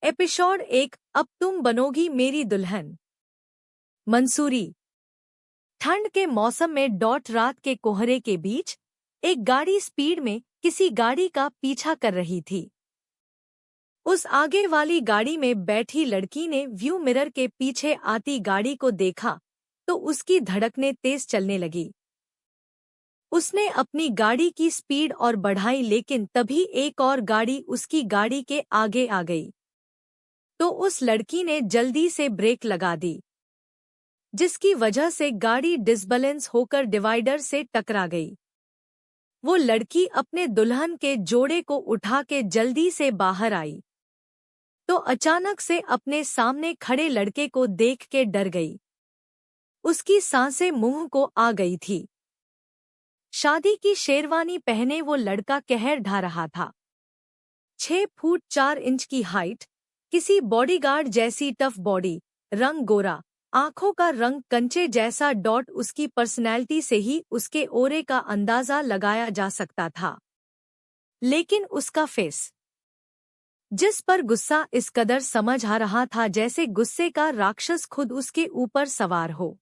Episode 1। अब तुम बनोगी मेरी दुल्हन। मंसूरी। ठंड के मौसम में रात के कोहरे के बीच एक गाड़ी स्पीड में किसी गाड़ी का पीछा कर रही थी। उस आगे वाली गाड़ी में बैठी लड़की ने व्यू मिरर के पीछे आती गाड़ी को देखा तो उसकी धड़कनें तेज चलने लगी। उसने अपनी गाड़ी की स्पीड और बढ़ाई, लेकिन तभी एक और गाड़ी उसकी गाड़ी के आगे आ गई तो उस लड़की ने जल्दी से ब्रेक लगा दी, जिसकी वजह से गाड़ी डिसबैलेंस होकर डिवाइडर से टकरा गई। वो लड़की अपने दुल्हन के जोड़े को उठा के जल्दी से बाहर आई तो अचानक से अपने सामने खड़े लड़के को देख के डर गई। उसकी सांसें मुंह को आ गई थी। शादी की शेरवानी पहने वो लड़का कहर ढा रहा था। 6 फुट 4 इंच की हाइट, किसी बॉडीगार्ड जैसी टफ बॉडी, रंग गोरा, आंखों का रंग कंचे जैसा। उसकी पर्सनैलिटी से ही उसके ओरे का अंदाजा लगाया जा सकता था, लेकिन उसका फेस, जिस पर गुस्सा इस कदर समझ आ रहा था जैसे गुस्से का राक्षस खुद उसके ऊपर सवार हो,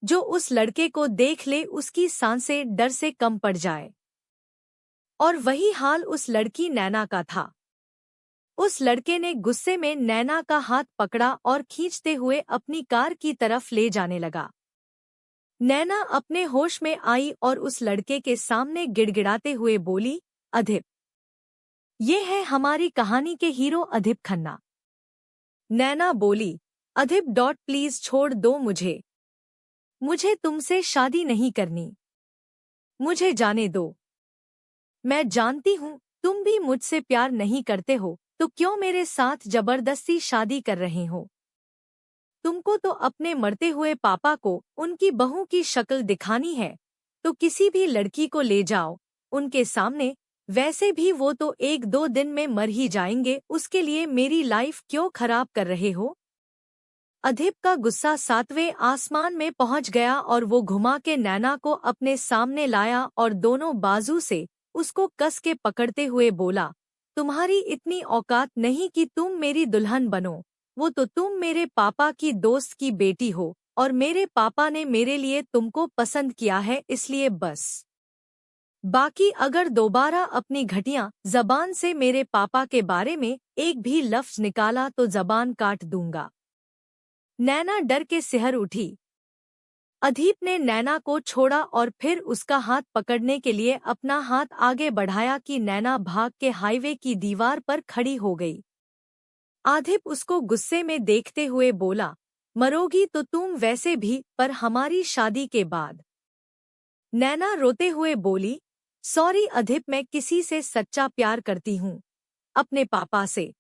जो उस लड़के को देख ले उसकी सांसें डर से कम पड़ जाए। और वही हाल उस लड़की नैना का था। उस लड़के ने गुस्से में नैना का हाथ पकड़ा और खींचते हुए अपनी कार की तरफ ले जाने लगा। नैना अपने होश में आई और उस लड़के के सामने गिड़गिड़ाते हुए बोली, अधिप। ये है हमारी कहानी के हीरो अधिप खन्ना। नैना बोली, अधिप प्लीज छोड़ दो मुझे तुमसे शादी नहीं करनी। मुझे जाने दो। मैं जानती हूँ तुम भी मुझसे प्यार नहीं करते हो, तो क्यों मेरे साथ जबरदस्ती शादी कर रहे हो? तुमको तो अपने मरते हुए पापा को उनकी बहू की शक्ल दिखानी है, तो किसी भी लड़की को ले जाओ उनके सामने। वैसे भी वो तो 1-2 दिन में मर ही जाएंगे, उसके लिए मेरी लाइफ क्यों खराब कर रहे हो? अधिप का गुस्सा 7वें आसमान में पहुंच गया और वो घुमा के नैना को अपने सामने लाया और दोनों बाजू से उसको कस के पकड़ते हुए बोला, तुम्हारी इतनी औकात नहीं कि तुम मेरी दुल्हन बनो। वो तो तुम मेरे पापा की दोस्त की बेटी हो और मेरे पापा ने मेरे लिए तुमको पसंद किया है, इसलिए बस। बाकी अगर दोबारा अपनी घटिया जबान से मेरे पापा के बारे में एक भी लफ्ज निकाला तो जबान काट दूंगा। नैना डर के सिहर उठी। अधिप ने नैना को छोड़ा और फिर उसका हाथ पकड़ने के लिए अपना हाथ आगे बढ़ाया कि नैना भाग के हाईवे की दीवार पर खड़ी हो गई। अधिप उसको गुस्से में देखते हुए बोला, मरोगी तो तुम वैसे भी, पर हमारी शादी के बाद। नैना रोते हुए बोली, सॉरी अधिप, मैं किसी से सच्चा प्यार करती हूँ, अपने पापा से।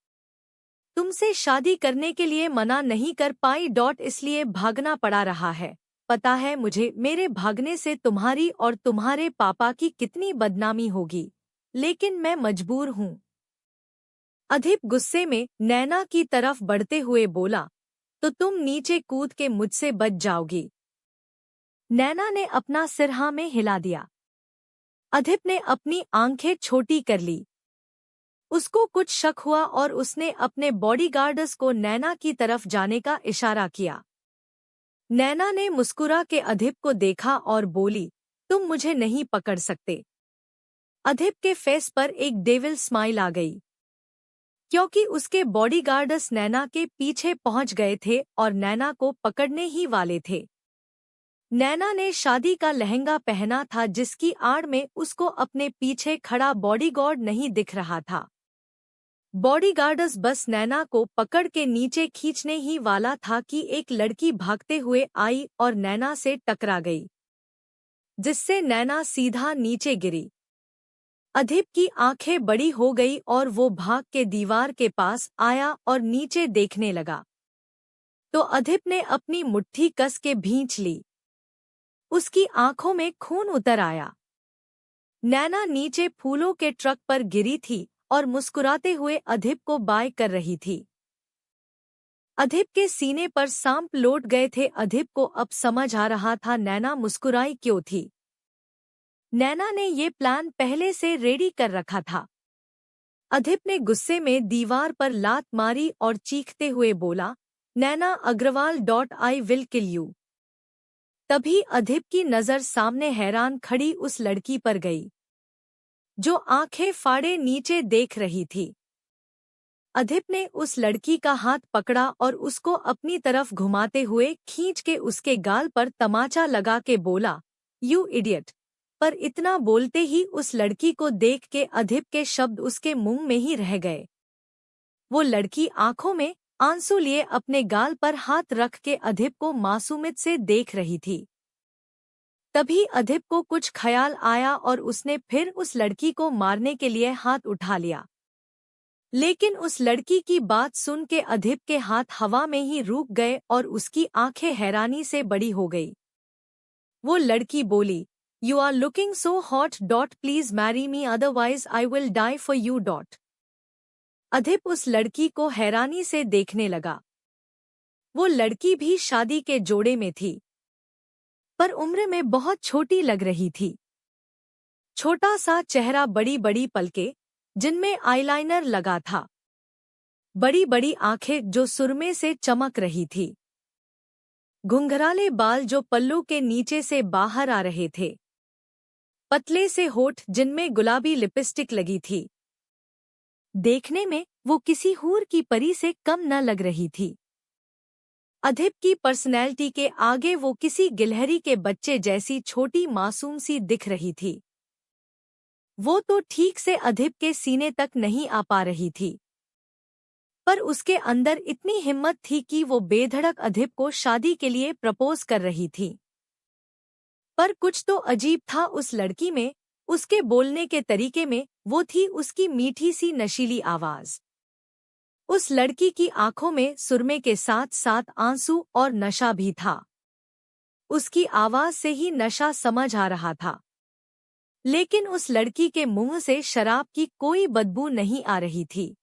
तुमसे शादी करने के लिए मना नहीं कर पाई, इसलिए भागना पड़ा रहा है। पता है मुझे मेरे भागने से तुम्हारी और तुम्हारे पापा की कितनी बदनामी होगी, लेकिन मैं मजबूर हूँ। अधिप गुस्से में नैना की तरफ बढ़ते हुए बोला, तो तुम नीचे कूद के मुझसे बच जाओगी। नैना ने अपना सिर हाँ में हिला दिया। अधिप ने अपनी आंखें छोटी कर ली। उसको कुछ शक हुआ और उसने अपने बॉडीगार्ड्स को नैना की तरफ जाने का इशारा किया। नैना ने मुस्कुरा के अधिप को देखा और बोली, तुम मुझे नहीं पकड़ सकते। अधिप के फेस पर एक डेविल स्माइल आ गई, क्योंकि उसके बॉडीगार्ड्स नैना के पीछे पहुंच गए थे और नैना को पकड़ने ही वाले थे। नैना ने शादी का लहंगा पहना था, जिसकी आड़ में उसको अपने पीछे खड़ा बॉडीगार्ड नहीं दिख रहा था। बॉडीगार्ड्स बस नैना को पकड़ के नीचे खींचने ही वाला था कि एक लड़की भागते हुए आई और नैना से टकरा गई, जिससे नैना सीधा नीचे गिरी। अधिप की आंखें बड़ी हो गई और वो भाग के दीवार के पास आया और नीचे देखने लगा तो अधिप ने अपनी मुट्ठी कस के भींच ली। उसकी आंखों में खून उतर आया। नैना नीचे फूलों के ट्रक पर गिरी थी और मुस्कुराते हुए अधिप को बाय कर रही थी। अधिप के सीने पर सांप लौट गए थे। अधिप को अब समझ आ रहा था नैना मुस्कुराई क्यों थी। नैना ने ये प्लान पहले से रेडी कर रखा था। अधिप ने गुस्से में दीवार पर लात मारी और चीखते हुए बोला, Naina Agarwal .I will kill you. तभी अधिप की नजर सामने हैरान खड़ी उस लड़की पर गई, जो आंखें फाड़े नीचे देख रही थी। अधिप ने उस लड़की का हाथ पकड़ा और उसको अपनी तरफ घुमाते हुए खींच के उसके गाल पर तमाचा लगा के बोला, यू इडियट। पर इतना बोलते ही उस लड़की को देख के अधिप के शब्द उसके मुंह में ही रह गए। वो लड़की आंखों में आंसू लिए अपने गाल पर हाथ रख के अधिप को मासूमियत से देख रही थी। तभी अधिप को कुछ ख्याल आया और उसने फिर उस लड़की को मारने के लिए हाथ उठा लिया। लेकिन उस लड़की की बात सुन के अधिप के हाथ हवा में ही रुक गए और उसकी आंखें हैरानी से बड़ी हो गई। वो लड़की बोली, you are looking so hot please marry me otherwise I will die for you. Adhip उस लड़की को हैरानी से देखने लगा। वो लड़की भी शादी के जोड़े में थी, पर उम्र में बहुत छोटी लग रही थी। छोटा सा चेहरा, बड़ी बड़ी पलकें जिनमें आईलाइनर लगा था, बड़ी बड़ी आंखें जो सुरमे से चमक रही थी, घुंघराले बाल जो पल्लू के नीचे से बाहर आ रहे थे, पतले से होठ जिनमें गुलाबी लिपस्टिक लगी थी। देखने में वो किसी हूर की परी से कम न लग रही थी। अधिप की पर्सनैलिटी के आगे वो किसी गिलहरी के बच्चे जैसी छोटी मासूम सी दिख रही थी। वो तो ठीक से अधिप के सीने तक नहीं आ पा रही थी, पर उसके अंदर इतनी हिम्मत थी कि वो बेधड़क अधिप को शादी के लिए प्रपोज कर रही थी। पर कुछ तो अजीब था उस लड़की में, उसके बोलने के तरीके में। वो थी उसकी मीठी सी नशीली आवाज। उस लड़की की आंखों में सुरमे के साथ साथ आंसू और नशा भी था। उसकी आवाज से ही नशा समझ आ रहा था, लेकिन उस लड़की के मुंह से शराब की कोई बदबू नहीं आ रही थी।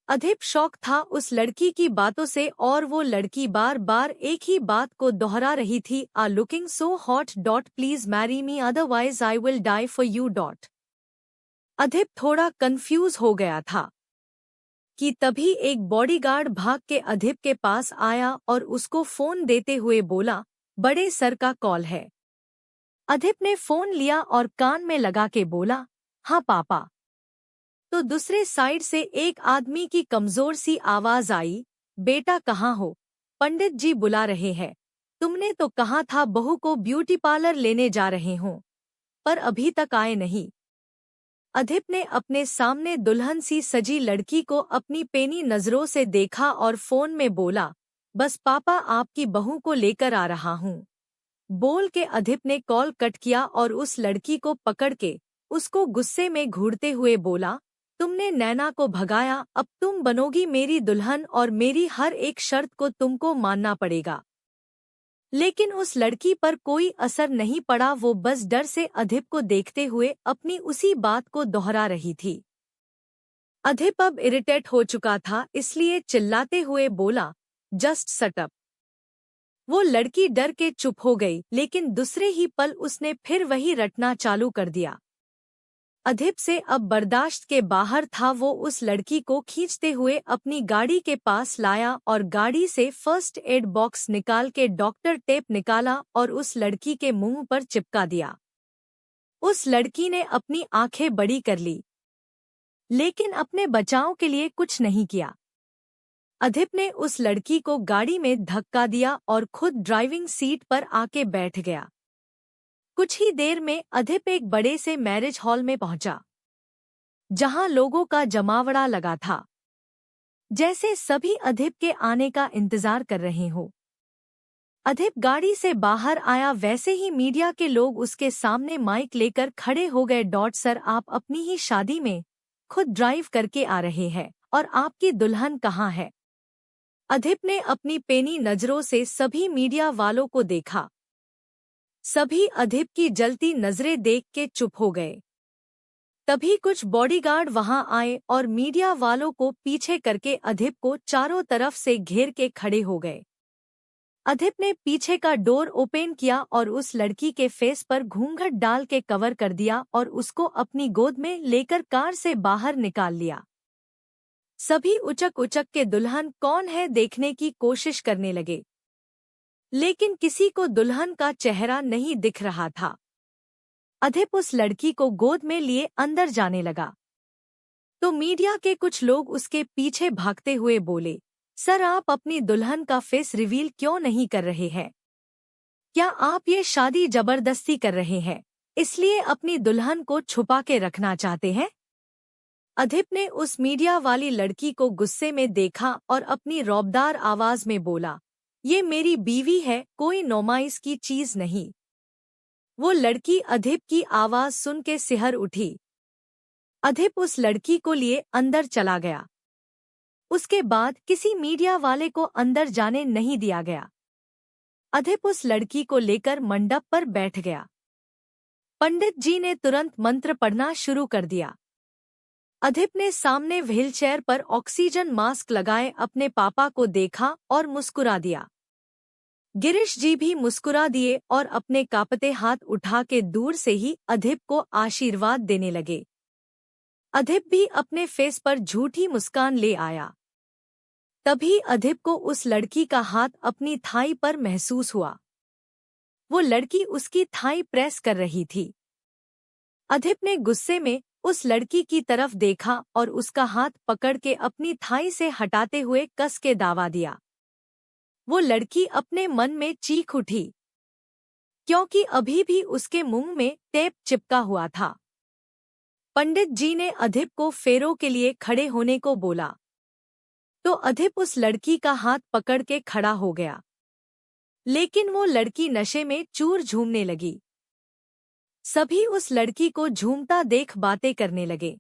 अधिप शौक था उस लड़की की बातों से और वो लड़की बार बार एक ही बात को दोहरा रही थी, are looking so hot please marry me otherwise I will die for you. Adhip थोड़ा कंफ्यूज हो गया था कि तभी एक बॉडीगार्ड भाग के अधिप के पास आया और उसको फोन देते हुए बोला, बड़े सर का कॉल है। अधिप ने फोन लिया और कान में लगा के बोला, हाँ पापा। तो दूसरे साइड से एक आदमी की कमजोर सी आवाज आई, बेटा कहाँ हो? पंडित जी बुला रहे हैं। तुमने तो कहा था बहू को ब्यूटी पार्लर लेने जा रहे हो, पर अभी तक आए नहीं। अधिप ने अपने सामने दुल्हन सी सजी लड़की को अपनी पेनी नजरों से देखा और फोन में बोला, बस पापा आपकी बहू को लेकर आ रहा हूँ। बोल के अधिप ने कॉल कट किया और उस लड़की को पकड़ के उसको गुस्से में घूरते हुए बोला, तुमने नैना को भगाया, अब तुम बनोगी मेरी दुल्हन और मेरी हर एक शर्त को तुमको मानना पड़ेगा। लेकिन उस लड़की पर कोई असर नहीं पड़ा। वो बस डर से अधिप को देखते हुए अपनी उसी बात को दोहरा रही थी। अधिप अब इरिटेट हो चुका था, इसलिए चिल्लाते हुए बोला, जस्ट शट अप। वो लड़की डर के चुप हो गई, लेकिन दूसरे ही पल उसने फिर वही रटना चालू कर दिया। अधिप से अब बर्दाश्त के बाहर था। वो उस लड़की को खींचते हुए अपनी गाड़ी के पास लाया और गाड़ी से फर्स्ट एड बॉक्स निकाल के डॉक्टर टेप निकाला और उस लड़की के मुंह पर चिपका दिया। उस लड़की ने अपनी आंखें बड़ी कर ली, लेकिन अपने बचाव के लिए कुछ नहीं किया। अधिप ने उस लड़की को गाड़ी में धक्का दिया और खुद ड्राइविंग सीट पर आके बैठ गया। कुछ ही देर में अधिप एक बड़े से मैरिज हॉल में पहुंचा, जहां लोगों का जमावड़ा लगा था, जैसे सभी अधिप के आने का इंतजार कर रहे हो। अधिप गाड़ी से बाहर आया, वैसे ही मीडिया के लोग उसके सामने माइक लेकर खड़े हो गए। सर, आप अपनी ही शादी में खुद ड्राइव करके आ रहे हैं और आपकी दुल्हन कहाँ है? अधिप ने अपनी पेनी नजरों से सभी मीडिया वालों को देखा। सभी अधिप की जलती नजरें देख के चुप हो गए। तभी कुछ बॉडीगार्ड वहां आए और मीडिया वालों को पीछे करके अधिप को चारों तरफ से घेर के खड़े हो गए। अधिप ने पीछे का डोर ओपन किया और उस लड़की के फेस पर घूंघट डाल के कवर कर दिया और उसको अपनी गोद में लेकर कार से बाहर निकाल लिया। सभी उचक उचक के दुल्हन कौन है देखने की कोशिश करने लगे, लेकिन किसी को दुल्हन का चेहरा नहीं दिख रहा था। अधिप उस लड़की को गोद में लिए अंदर जाने लगा तो मीडिया के कुछ लोग उसके पीछे भागते हुए बोले, सर आप अपनी दुल्हन का फेस रिवील क्यों नहीं कर रहे हैं? क्या आप ये शादी जबरदस्ती कर रहे हैं, इसलिए अपनी दुल्हन को छुपा के रखना चाहते हैं? अधिप ने उस मीडिया वाली लड़की को गुस्से में देखा और अपनी रौबदार आवाज में बोला, ये मेरी बीवी है, कोई नुमाइश की चीज नहीं। वो लड़की अधिप की आवाज सुन के सिहर उठी। अधिप उस लड़की को लिए अंदर चला गया। उसके बाद किसी मीडिया वाले को अंदर जाने नहीं दिया गया। अधिप उस लड़की को लेकर मंडप पर बैठ गया। पंडित जी ने तुरंत मंत्र पढ़ना शुरू कर दिया। अधिप ने सामने व्हीलचेयर पर ऑक्सीजन मास्क लगाए अपने पापा को देखा और मुस्कुरा दिया। गिरीश जी भी मुस्कुरा दिए और अपने कांपते हाथ उठा के दूर से ही अधिप को आशीर्वाद देने लगे। अधिप भी अपने फेस पर झूठी मुस्कान ले आया। तभी अधिप को उस लड़की का हाथ अपनी थाई पर महसूस हुआ। वो लड़की उसकी थाई प्रेस कर रही थी। अधिप ने गुस्से में उस लड़की की तरफ देखा और उसका हाथ पकड़ के अपनी थाई से हटाते हुए कस के दावा दिया। वो लड़की अपने मन में चीख उठी, क्योंकि अभी भी उसके मुंह में टेप चिपका हुआ था। पंडित जी ने अधिप को फेरों के लिए खड़े होने को बोला तो अधिप उस लड़की का हाथ पकड़ के खड़ा हो गया, लेकिन वो लड़की नशे में चूर झूमने लगी। सभी उस लड़की को झूमता देख बातें करने लगे।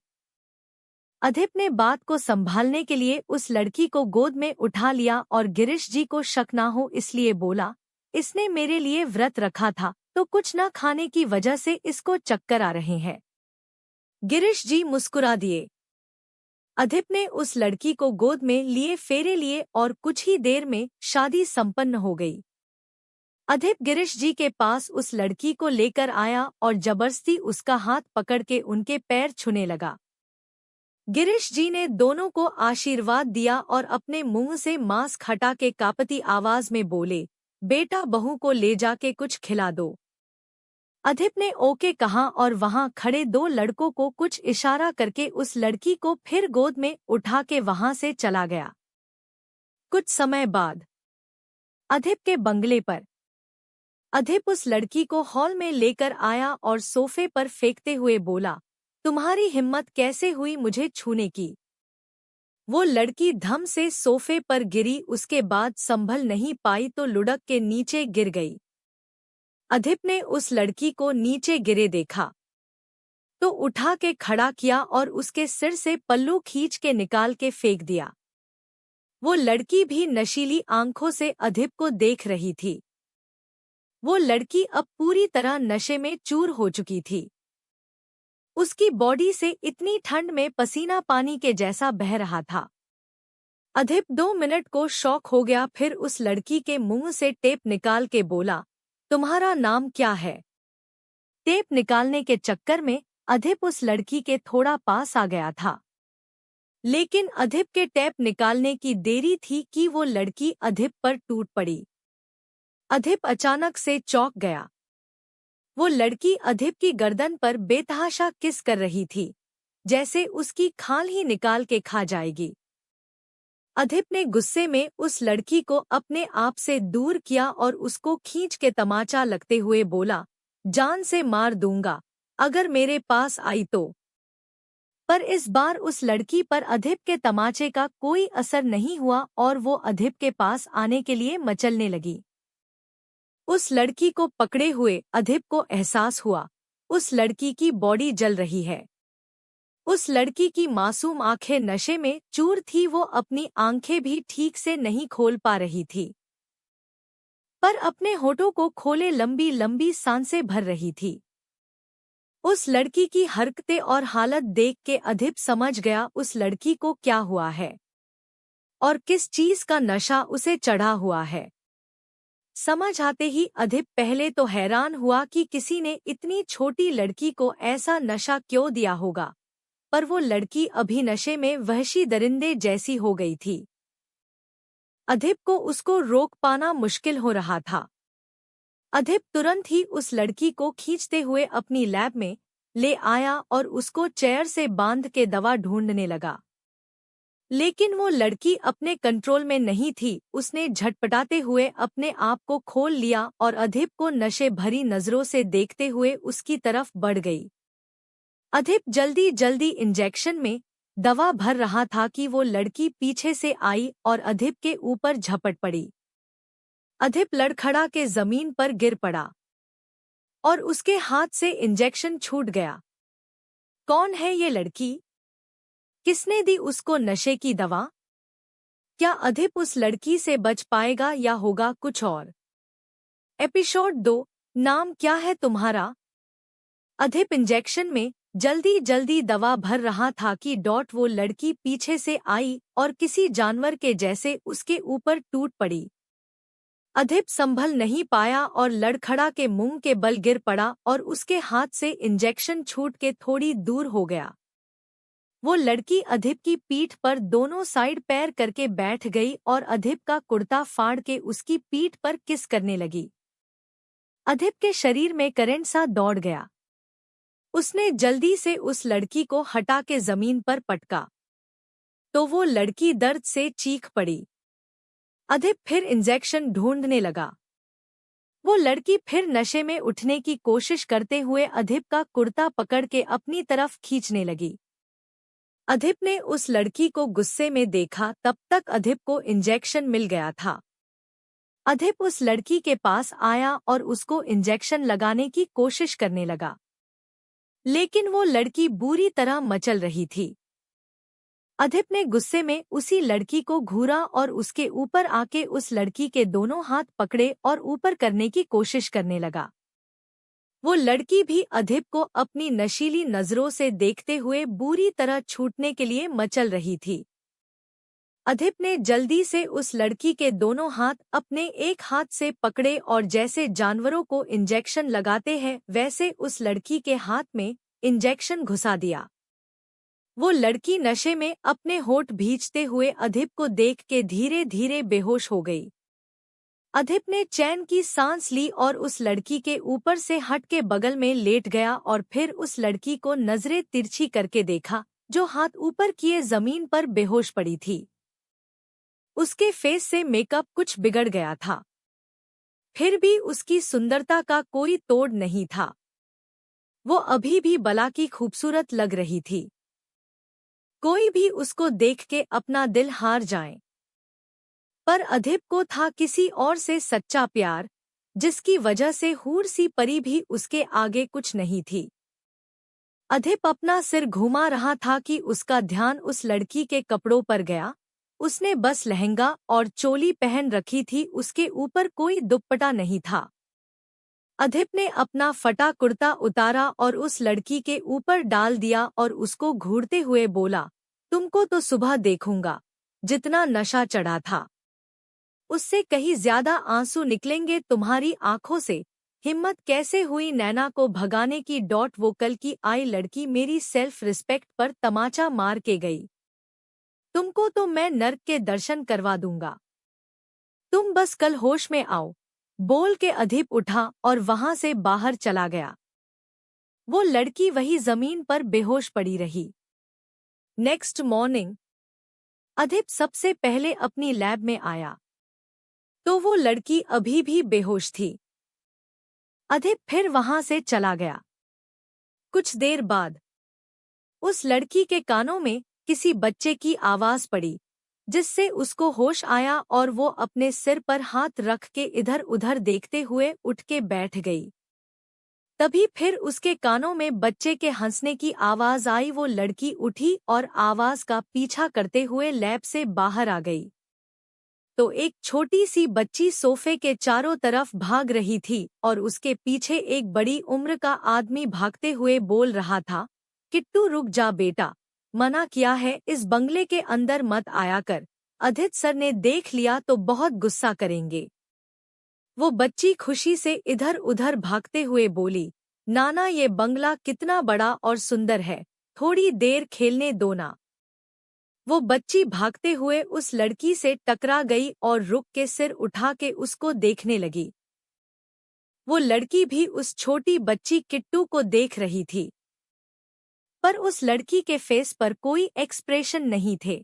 अधिप ने बात को संभालने के लिए उस लड़की को गोद में उठा लिया और गिरीश जी को शक ना हो इसलिए बोला, इसने मेरे लिए व्रत रखा था तो कुछ न खाने की वजह से इसको चक्कर आ रहे हैं। गिरीश जी मुस्कुरा दिए। अधिप ने उस लड़की को गोद में लिए फेरे लिए और कुछ ही देर में शादी संपन्न हो गई। अधिप गिरीश जी के पास उस लड़की को लेकर आया और जबरदस्ती उसका हाथ पकड़ के उनके पैर छूने लगा। गिरीश जी ने दोनों को आशीर्वाद दिया और अपने मुंह से मास्क हटा के कांपती आवाज में बोले, बेटा बहू को ले जाके कुछ खिला दो। अधिप ने ओके कहा और वहां खड़े दो लड़कों को कुछ इशारा करके उस लड़की को फिर गोद में उठा के वहां से चला गया। कुछ समय बाद अधिप के बंगले पर अधिप उस लड़की को हॉल में लेकर आया और सोफे पर फेंकते हुए बोला, तुम्हारी हिम्मत कैसे हुई मुझे छूने की? वो लड़की धम से सोफे पर गिरी, उसके बाद संभल नहीं पाई तो लुढ़क के नीचे गिर गई। अधिप ने उस लड़की को नीचे गिरे देखा तो उठा के खड़ा किया और उसके सिर से पल्लू खींच के निकाल के फेंक दिया। वो लड़की भी नशीली आंखों से अधिप को देख रही थी। वो लड़की अब पूरी तरह नशे में चूर हो चुकी थी। उसकी बॉडी से इतनी ठंड में पसीना पानी के जैसा बह रहा था। अधिप 2 मिनट को शॉक हो गया, फिर उस लड़की के मुंह से टेप निकाल के बोला, तुम्हारा नाम क्या है? टेप निकालने के चक्कर में अधिप उस लड़की के थोड़ा पास आ गया था, लेकिन अधिप के टेप निकालने की देरी थी कि वो लड़की अधिप पर टूट पड़ी। अधिप अचानक से चौंक गया। वो लड़की अधिप की गर्दन पर बेतहाशा किस कर रही थी, जैसे उसकी खाल ही निकाल के खा जाएगी। अधिप ने गुस्से में उस लड़की को अपने आप से दूर किया और उसको खींच के तमाचा लगते हुए बोला, जान से मार दूंगा अगर मेरे पास आई तो। पर इस बार उस लड़की पर अधिप के तमाचे का कोई असर नहीं हुआ और वो अधिप के पास आने के लिए मचलने लगी। उस लड़की को पकड़े हुए अधिप को एहसास हुआ उस लड़की की बॉडी जल रही है। उस लड़की की मासूम आंखें नशे में चूर थी, वो अपनी आंखें भी ठीक से नहीं खोल पा रही थी, पर अपने होठों को खोले लंबी लंबी सांसें भर रही थी। उस लड़की की हरकतें और हालत देख के अधिप समझ गया उस लड़की को क्या हुआ है और किस चीज का नशा उसे चढ़ा हुआ है। समझ आते ही अधिप पहले तो हैरान हुआ कि किसी ने इतनी छोटी लड़की को ऐसा नशा क्यों दिया होगा, पर वो लड़की अभी नशे में वहशी दरिंदे जैसी हो गई थी। अधिप को उसको रोक पाना मुश्किल हो रहा था। अधिप तुरंत ही उस लड़की को खींचते हुए अपनी लैब में ले आया और उसको चेयर से बांध के दवा ढूंढने लगा। लेकिन वो लड़की अपने कंट्रोल में नहीं थी। उसने झटपटाते हुए अपने आप को खोल लिया और अधिप को नशे भरी नजरों से देखते हुए उसकी तरफ बढ़ गई। अधिप जल्दी जल्दी इंजेक्शन में दवा भर रहा था कि वो लड़की पीछे से आई और अधिप के ऊपर झपट पड़ी। अधिप लड़खड़ा के जमीन पर गिर पड़ा और उसके हाथ से इंजेक्शन छूट गया। कौन है ये लड़की? किसने दी उसको नशे की दवा? क्या अधिप उस लड़की से बच पाएगा या होगा कुछ और? एपिसोड 2। नाम क्या है तुम्हारा? अधिप इंजेक्शन में जल्दी जल्दी दवा भर रहा था कि वो लड़की पीछे से आई और किसी जानवर के जैसे उसके ऊपर टूट पड़ी। अधिप संभल नहीं पाया और लड़खड़ा के मुंह के बल गिर पड़ा और उसके हाथ से इंजेक्शन छूट के थोड़ी दूर हो गया। वो लड़की अधिप की पीठ पर दोनों साइड पैर करके बैठ गई और अधिप का कुर्ता फाड़ के उसकी पीठ पर किस करने लगी। अधिप के शरीर में करंट सा दौड़ गया। उसने जल्दी से उस लड़की को हटा के जमीन पर पटका तो वो लड़की दर्द से चीख पड़ी। अधिप फिर इंजेक्शन ढूंढने लगा। वो लड़की फिर नशे में उठने की कोशिश करते हुए अधिप का कुर्ता पकड़ के अपनी तरफ खींचने लगी। अधिप ने उस लड़की को गुस्से में देखा। तब तक अधिप को इंजेक्शन मिल गया था। अधिप उस लड़की के पास आया और उसको इंजेक्शन लगाने की कोशिश करने लगा, लेकिन वो लड़की बुरी तरह मचल रही थी। अधिप ने गुस्से में उसी लड़की को घूरा और उसके ऊपर आके उस लड़की के दोनों हाथ पकड़े और ऊपर करने की कोशिश करने लगा। वो लड़की भी अधिप को अपनी नशीली नजरों से देखते हुए बुरी तरह छूटने के लिए मचल रही थी। अधिप ने जल्दी से उस लड़की के दोनों हाथ अपने एक हाथ से पकड़े और जैसे जानवरों को इंजेक्शन लगाते हैं वैसे उस लड़की के हाथ में इंजेक्शन घुसा दिया। वो लड़की नशे में अपने होठ भींचते हुए अधिप को देख के धीरे धीरे बेहोश हो गई। अधिप ने चैन की सांस ली और उस लड़की के ऊपर से हट के बगल में लेट गया और फिर उस लड़की को नजरें तिरछी करके देखा जो हाथ ऊपर किए जमीन पर बेहोश पड़ी थी। उसके फेस से मेकअप कुछ बिगड़ गया था, फिर भी उसकी सुंदरता का कोई तोड़ नहीं था। वो अभी भी बला की खूबसूरत लग रही थी। कोई भी उसको देख के अपना दिल हार जाए। पर अधिप को था किसी और से सच्चा प्यार, जिसकी वजह से हूर सी परी भी उसके आगे कुछ नहीं थी। अधिप अपना सिर घुमा रहा था कि उसका ध्यान उस लड़की के कपड़ों पर गया। उसने बस लहंगा और चोली पहन रखी थी, उसके ऊपर कोई दुपट्टा नहीं था। अधिप ने अपना फटा कुर्ता उतारा और उस लड़की के ऊपर डाल दिया और उसको घूरते हुए बोला, तुमको तो सुबह देखूंगा, जितना नशा चढ़ा था उससे कहीं ज्यादा आंसू निकलेंगे तुम्हारी आंखों से। हिम्मत कैसे हुई नैना को भगाने की। वो कल की आई लड़की मेरी सेल्फ रिस्पेक्ट पर तमाचा मार के गई। तुमको तो मैं नर्क के दर्शन करवा दूंगा, तुम बस कल होश में आओ, बोल के अधिप उठा और वहां से बाहर चला गया। वो लड़की वही जमीन पर बेहोश पड़ी रही। नेक्स्ट मॉर्निंग अधिप सबसे पहले अपनी लैब में आया तो वो लड़की अभी भी बेहोश थी। अधिप फिर वहां से चला गया। कुछ देर बाद उस लड़की के कानों में किसी बच्चे की आवाज पड़ी, जिससे उसको होश आया और वो अपने सिर पर हाथ रख के इधर उधर देखते हुए उठ के बैठ गई। तभी फिर उसके कानों में बच्चे के हंसने की आवाज आई। वो लड़की उठी और आवाज का पीछा करते हुए लैब से बाहर आ गई तो एक छोटी सी बच्ची सोफे के चारों तरफ भाग रही थी और उसके पीछे एक बड़ी उम्र का आदमी भागते हुए बोल रहा था, किट्टू रुक जा बेटा, मना किया है, इस बंगले के अंदर मत आया कर, अधित सर ने देख लिया तो बहुत गुस्सा करेंगे। वो बच्ची खुशी से इधर उधर भागते हुए बोली, नाना ये बंगला कितना बड़ा और सुंदर है, थोड़ी देर खेलने दो ना। वो बच्ची भागते हुए उस लड़की से टकरा गई और रुक के सिर उठा के उसको देखने लगी। वो लड़की भी उस छोटी बच्ची किट्टू को देख रही थी, पर उस लड़की के फेस पर कोई एक्सप्रेशन नहीं थे।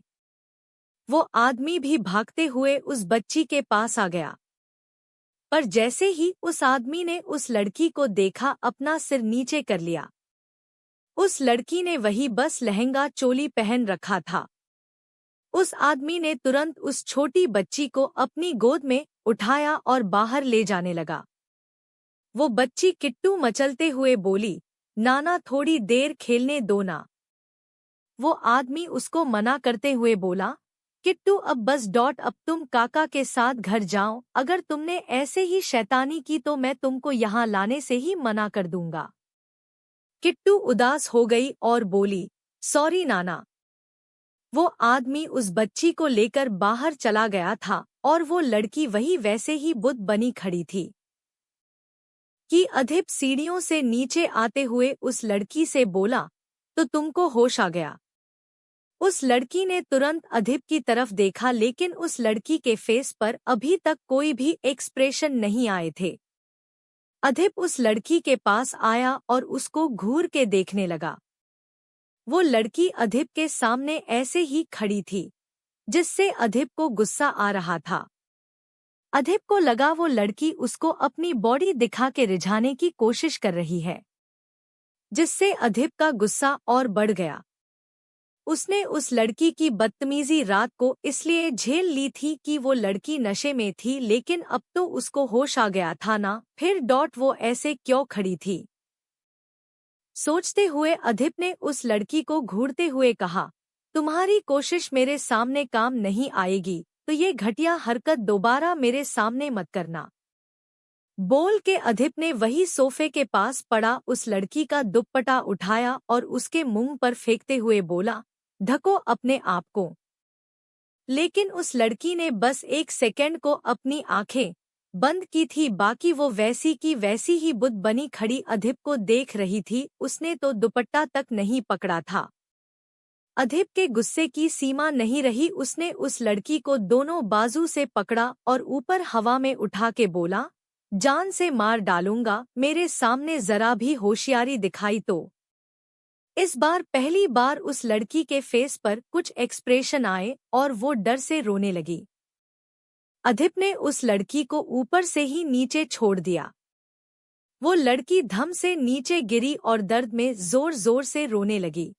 वो आदमी भी भागते हुए उस बच्ची के पास आ गया, पर जैसे ही उस आदमी ने उस लड़की को देखा अपना सिर नीचे कर लिया। उस लड़की ने वही बस लहंगा चोली पहन रखा था। उस आदमी ने तुरंत उस छोटी बच्ची को अपनी गोद में उठाया और बाहर ले जाने लगा। वो बच्ची किट्टू मचलते हुए बोली, नाना थोड़ी देर खेलने दो ना। वो आदमी उसको मना करते हुए बोला, किट्टू अब बस अब तुम काका के साथ घर जाओ, अगर तुमने ऐसे ही शैतानी की तो मैं तुमको यहाँ लाने से ही मना कर दूंगा। किट्टू उदास हो गई और बोली, सॉरी नाना। वो आदमी उस बच्ची को लेकर बाहर चला गया था और वो लड़की वही वैसे ही बुत बनी खड़ी थी कि अधिप सीढ़ियों से नीचे आते हुए उस लड़की से बोला, तो तुमको होश आ गया। उस लड़की ने तुरंत अधिप की तरफ देखा, लेकिन उस लड़की के फेस पर अभी तक कोई भी एक्सप्रेशन नहीं आए थे। अधिप उस लड़की के पास आया और उसको घूर के देखने लगा। वो लड़की अधिप के सामने ऐसे ही खड़ी थी, जिससे अधिप को गुस्सा आ रहा था। अधिप को लगा वो लड़की उसको अपनी बॉडी दिखा के रिझाने की कोशिश कर रही है, जिससे अधिप का गुस्सा और बढ़ गया। उसने उस लड़की की बदतमीजी रात को इसलिए झेल ली थी कि वो लड़की नशे में थी, लेकिन अब तो उसको होश आ गया था ना, फिर वो ऐसे क्यों खड़ी थी। सोचते हुए अधिप ने उस लड़की को घूरते हुए कहा, तुम्हारी कोशिश मेरे सामने काम नहीं आएगी, तो ये घटिया हरकत दोबारा मेरे सामने मत करना। बोल के अधिप ने वही सोफे के पास पड़ा उस लड़की का दुपट्टा उठाया और उसके मुंह पर फेंकते हुए बोला, ढको अपने आप को। लेकिन उस लड़की ने बस एक सेकंड को अपनी आंखें बंद की थी, बाकी वो वैसी की वैसी ही बुत बनी खड़ी अधिप को देख रही थी। उसने तो दुपट्टा तक नहीं पकड़ा था। अधिप के गुस्से की सीमा नहीं रही, उसने उस लड़की को दोनों बाजू से पकड़ा और ऊपर हवा में उठा के बोला, जान से मार डालूंगा, मेरे सामने जरा भी होशियारी दिखाई तो। इस बार पहली बार उस लड़की के फेस पर कुछ एक्सप्रेशन आए और वो डर से रोने लगी। अधिप ने उस लड़की को ऊपर से ही नीचे छोड़ दिया। वो लड़की धम से नीचे गिरी और दर्द में जोर जोर से रोने लगी।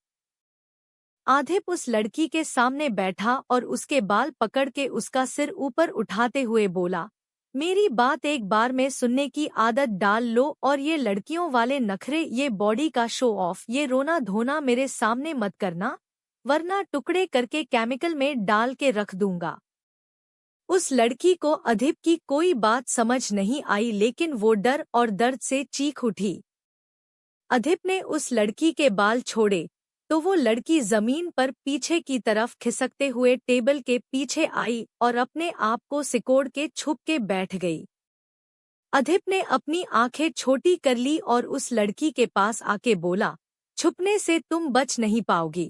अधिप उस लड़की के सामने बैठा और उसके बाल पकड़ के उसका सिर ऊपर उठाते हुए बोला, मेरी बात एक बार में सुनने की आदत डाल लो और ये लड़कियों वाले नखरे, ये बॉडी का शो ऑफ, ये रोना धोना मेरे सामने मत करना, वरना टुकड़े करके केमिकल में डाल के रख दूंगा। उस लड़की को अधिप की कोई बात समझ नहीं आई, लेकिन वो डर और दर्द से चीख उठी। अधिप ने उस लड़की के बाल छोड़े तो वो लड़की जमीन पर पीछे की तरफ खिसकते हुए टेबल के पीछे आई और अपने आप को सिकोड़ के छुप के बैठ गई। अधिप ने अपनी आंखें छोटी कर ली और उस लड़की के पास आके बोला, छुपने से तुम बच नहीं पाओगी।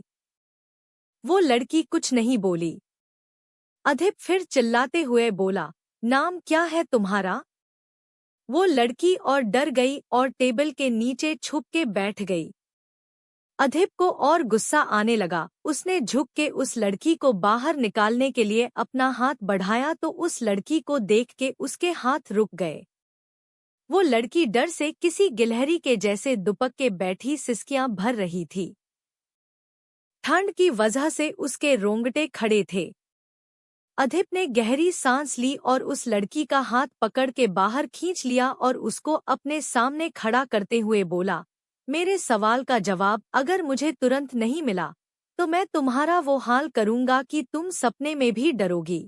वो लड़की कुछ नहीं बोली। अधिप फिर चिल्लाते हुए बोला, नाम क्या है तुम्हारा? वो लड़की और डर गई और टेबल के नीचे छुप के बैठ गई। अधिप को और गुस्सा आने लगा। उसने झुक के उस लड़की को बाहर निकालने के लिए अपना हाथ बढ़ाया तो उस लड़की को देख के उसके हाथ रुक गए। वो लड़की डर से किसी गिलहरी के जैसे दुपक के बैठी सिसकियां भर रही थी। ठंड की वजह से उसके रोंगटे खड़े थे। अधिप ने गहरी सांस ली और उस लड़की का हाथ पकड़ के बाहर खींच लिया और उसको अपने सामने खड़ा करते हुए बोला, मेरे सवाल का जवाब अगर मुझे तुरंत नहीं मिला तो मैं तुम्हारा वो हाल करूंगा कि तुम सपने में भी डरोगी।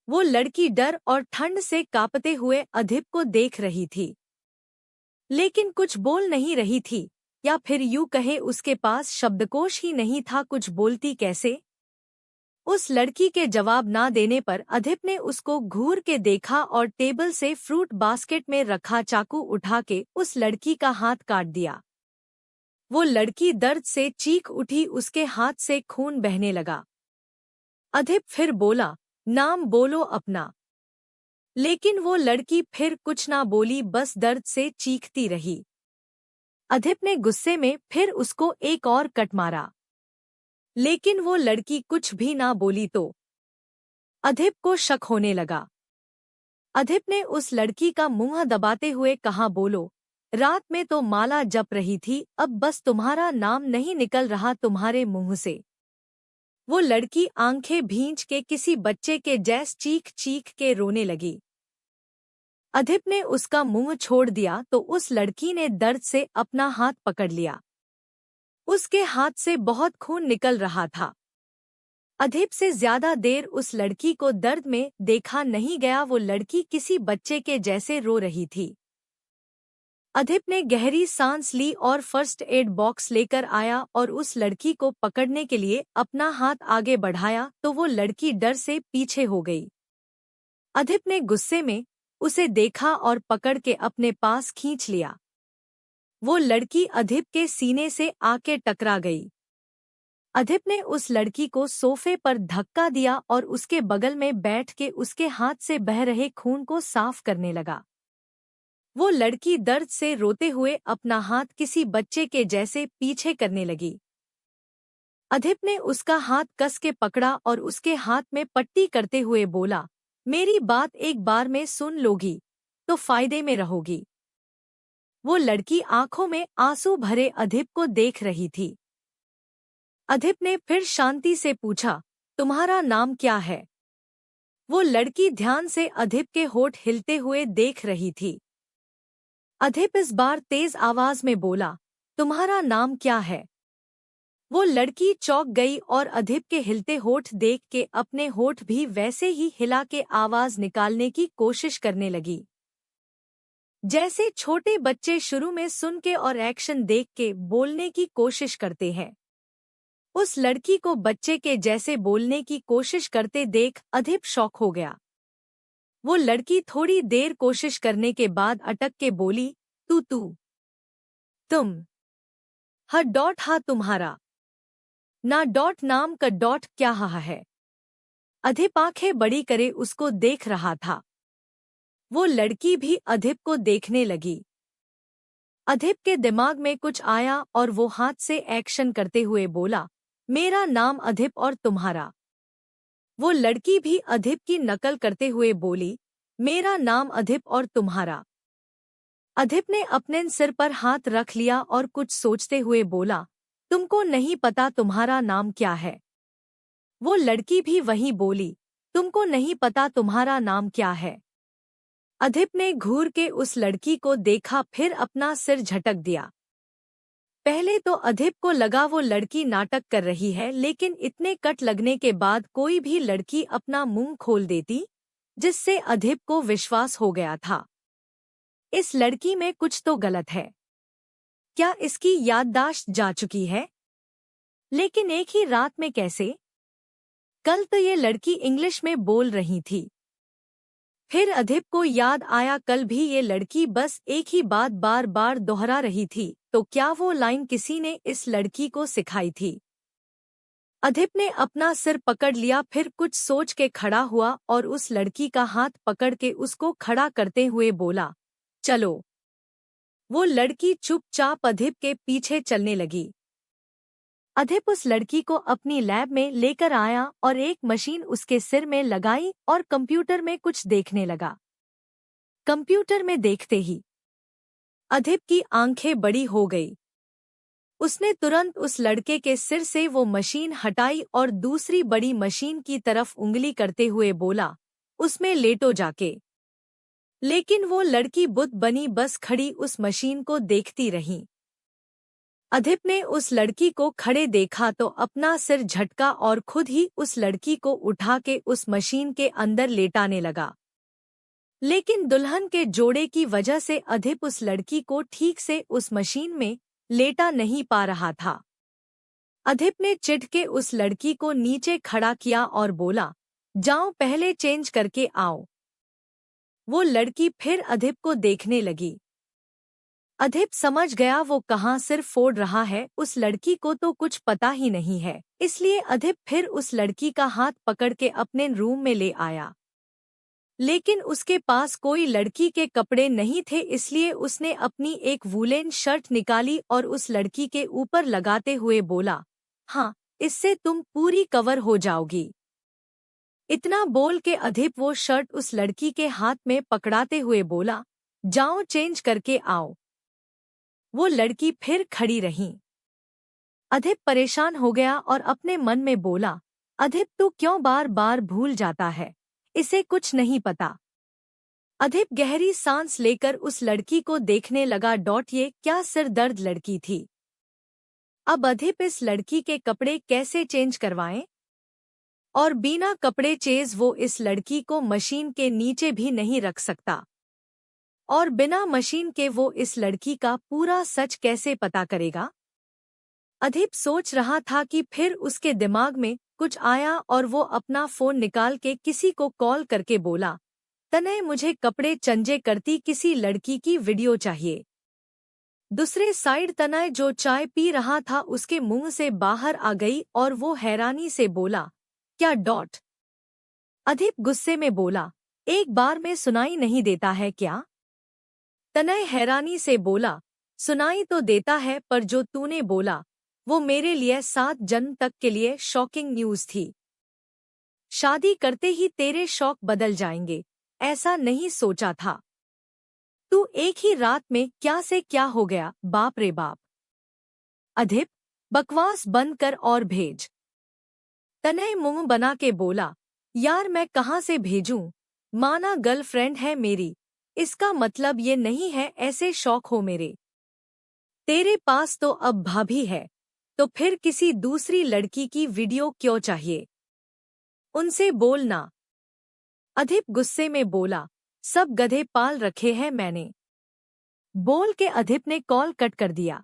वो लड़की डर और ठंड से कांपते हुए अधिप को देख रही थी, लेकिन कुछ बोल नहीं रही थी, या फिर यूं कहे उसके पास शब्दकोश ही नहीं था, कुछ बोलती कैसे। उस लड़की के जवाब ना देने पर अधिप ने उसको घूर के देखा और टेबल से फ्रूट बास्केट में रखा चाकू उठा के उस लड़की का हाथ काट दिया। वो लड़की दर्द से चीख उठी, उसके हाथ से खून बहने लगा। अधिप फिर बोला, नाम बोलो अपना। लेकिन वो लड़की फिर कुछ ना बोली, बस दर्द से चीखती रही। अधिप ने गुस्से में फिर उसको एक और कट मारा, लेकिन वो लड़की कुछ भी ना बोली तो अधिप को शक होने लगा। अधिप ने उस लड़की का मुंह दबाते हुए कहा, बोलो, रात में तो माला जप रही थी, अब बस तुम्हारा नाम नहीं निकल रहा तुम्हारे मुंह से। वो लड़की आंखें भींच के किसी बच्चे के जैस चीख चीख के रोने लगी। अधिप ने उसका मुंह छोड़ दिया तो उस लड़की ने दर्द से अपना हाथ पकड़ लिया। उसके हाथ से बहुत खून निकल रहा था। अधिप से ज्यादा देर उस लड़की को दर्द में देखा नहीं गया। वो लड़की किसी बच्चे के जैसे रो रही थी। अधिप ने गहरी सांस ली और फर्स्ट एड बॉक्स लेकर आया और उस लड़की को पकड़ने के लिए अपना हाथ आगे बढ़ाया तो वो लड़की डर से पीछे हो गई। अधिप ने गुस्से में उसे देखा और पकड़ के अपने पास खींच लिया। वो लड़की अधिप के सीने से आके टकरा गई। अधिप ने उस लड़की को सोफे पर धक्का दिया और उसके बगल में बैठ के उसके हाथ से बह रहे खून को साफ करने लगा। वो लड़की दर्द से रोते हुए अपना हाथ किसी बच्चे के जैसे पीछे करने लगी। अधिप ने उसका हाथ कस के पकड़ा और उसके हाथ में पट्टी करते हुए बोला, मेरी बात एक बार में सुन लोगी तो फायदे में रहोगी। वो लड़की आंखों में आंसू भरे अधिप को देख रही थी। अधिप ने फिर शांति से पूछा, तुम्हारा नाम क्या है? वो लड़की ध्यान से अधिप के होठ हिलते हुए देख रही थी। अधिप इस बार तेज आवाज में बोला, तुम्हारा नाम क्या है? वो लड़की चौंक गई और अधिप के हिलते होठ देख के अपने होठ भी वैसे ही हिला के आवाज निकालने की कोशिश करने लगी, जैसे छोटे बच्चे शुरू में सुन के और एक्शन देख के बोलने की कोशिश करते हैं। उस लड़की को बच्चे के जैसे बोलने की कोशिश करते देख अधिप शॉक हो गया। वो लड़की थोड़ी देर कोशिश करने के बाद अटक के बोली, तू तुम हा तुम्हारा ना नाम का क्या है? अधिप आंखें बड़ी करे उसको देख रहा था। वो लड़की भी अधिप को देखने लगी। अधिप के दिमाग में कुछ आया और वो हाथ से एक्शन करते हुए बोला, मेरा नाम अधिप और तुम्हारा? वो लड़की भी अधिप की नकल करते हुए बोली, मेरा नाम अधिप और तुम्हारा? अधिप ने अपने सिर पर हाथ रख लिया और कुछ सोचते हुए बोला, तुमको नहीं पता तुम्हारा नाम क्या है? वो लड़की भी वही बोली, तुमको नहीं पता तुम्हारा नाम क्या है? अधिप ने घूर के उस लड़की को देखा, फिर अपना सिर झटक दिया। पहले तो अधिप को लगा वो लड़की नाटक कर रही है, लेकिन इतने कट लगने के बाद कोई भी लड़की अपना मुंह खोल देती, जिससे अधिप को विश्वास हो गया था इस लड़की में कुछ तो गलत है। क्या इसकी याददाश्त जा चुकी है? लेकिन एक ही रात में कैसे? कल तो ये लड़की इंग्लिश में बोल रही थी। फिर अधिप को याद आया, कल भी ये लड़की बस एक ही बात बार बार दोहरा रही थी, तो क्या वो लाइन किसी ने इस लड़की को सिखाई थी? अधिप ने अपना सिर पकड़ लिया, फिर कुछ सोच के खड़ा हुआ और उस लड़की का हाथ पकड़ के उसको खड़ा करते हुए बोला, चलो। वो लड़की चुपचाप अधिप के पीछे चलने लगी। अधिप उस लड़की को अपनी लैब में लेकर आया और एक मशीन उसके सिर में लगाई और कंप्यूटर में कुछ देखने लगा। कंप्यूटर में देखते ही अधिप की आंखें बड़ी हो गई। उसने तुरंत उस लड़के के सिर से वो मशीन हटाई और दूसरी बड़ी मशीन की तरफ उंगली करते हुए बोला, उसमें लेटो जाके। लेकिन वो लड़की बुद्ध बनी बस खड़ी उस मशीन को देखती रही। अधिप ने उस लड़की को खड़े देखा तो अपना सिर झटका और खुद ही उस लड़की को उठा के उस मशीन के अंदर लेटाने लगा। लेकिन दुल्हन के जोड़े की वजह से अधिप उस लड़की को ठीक से उस मशीन में लेटा नहीं पा रहा था। अधिप ने चिढ़ के उस लड़की को नीचे खड़ा किया और बोला, जाओ पहले चेंज करके आओ। वो लड़की फिर अधिप को देखने लगी। अधिप समझ गया वो कहाँ सिर फोड़ रहा है, उस लड़की को तो कुछ पता ही नहीं है। इसलिए अधिप फिर उस लड़की का हाथ पकड़ के अपने रूम में ले आया। लेकिन उसके पास कोई लड़की के कपड़े नहीं थे, इसलिए उसने अपनी एक वूलन शर्ट निकाली और उस लड़की के ऊपर लगाते हुए बोला, हाँ, इससे तुम पूरी कवर हो जाओगी। इतना बोल के अधिप वो शर्ट उस लड़की के हाथ में पकड़ाते हुए बोला, जाओ चेंज करके आओ। वो लड़की फिर खड़ी रही। अधिप परेशान हो गया और अपने मन में बोला, अधिप तू क्यों बार बार भूल जाता है, इसे कुछ नहीं पता। अधिप गहरी सांस लेकर उस लड़की को देखने लगा। ये क्या सिर दर्द लड़की थी। अब अधिप इस लड़की के कपड़े कैसे चेंज करवाएं? और बिना कपड़े चेंज वो इस लड़की को मशीन के नीचे भी नहीं रख सकता। और बिना मशीन के वो इस लड़की का पूरा सच कैसे पता करेगा? अधिप सोच रहा था कि फिर उसके दिमाग में कुछ आया और वो अपना फोन निकाल के किसी को कॉल करके बोला, तनय मुझे कपड़े चंजे करती किसी लड़की की वीडियो चाहिए। दूसरे साइड तनय जो चाय पी रहा था उसके मुंह से बाहर आ गई और वो हैरानी से बोला, क्या डॉट? अधिप गुस्से में बोला, एक बार में सुनाई नहीं देता है क्या? तनय हैरानी से बोला, सुनाई तो देता है, पर जो तूने बोला वो मेरे लिए 7 जन्म तक के लिए शॉकिंग न्यूज़ थी। शादी करते ही तेरे शौक बदल जाएंगे, ऐसा नहीं सोचा था। तू एक ही रात में क्या से क्या हो गया, बाप रे बाप। अधिप, बकवास बंद कर और भेज। तनय मुंह बना के बोला, यार मैं कहाँ से भेजूं, माना गर्लफ्रेंड है मेरी, इसका मतलब ये नहीं है ऐसे शौक हो मेरे। तेरे पास तो अब भाभी है, तो फिर किसी दूसरी लड़की की वीडियो क्यों चाहिए? उनसे बोलना। अधिप गुस्से में बोला, सब गधे पाल रखे हैं मैंने। बोल के अधिप ने कॉल कट कर दिया।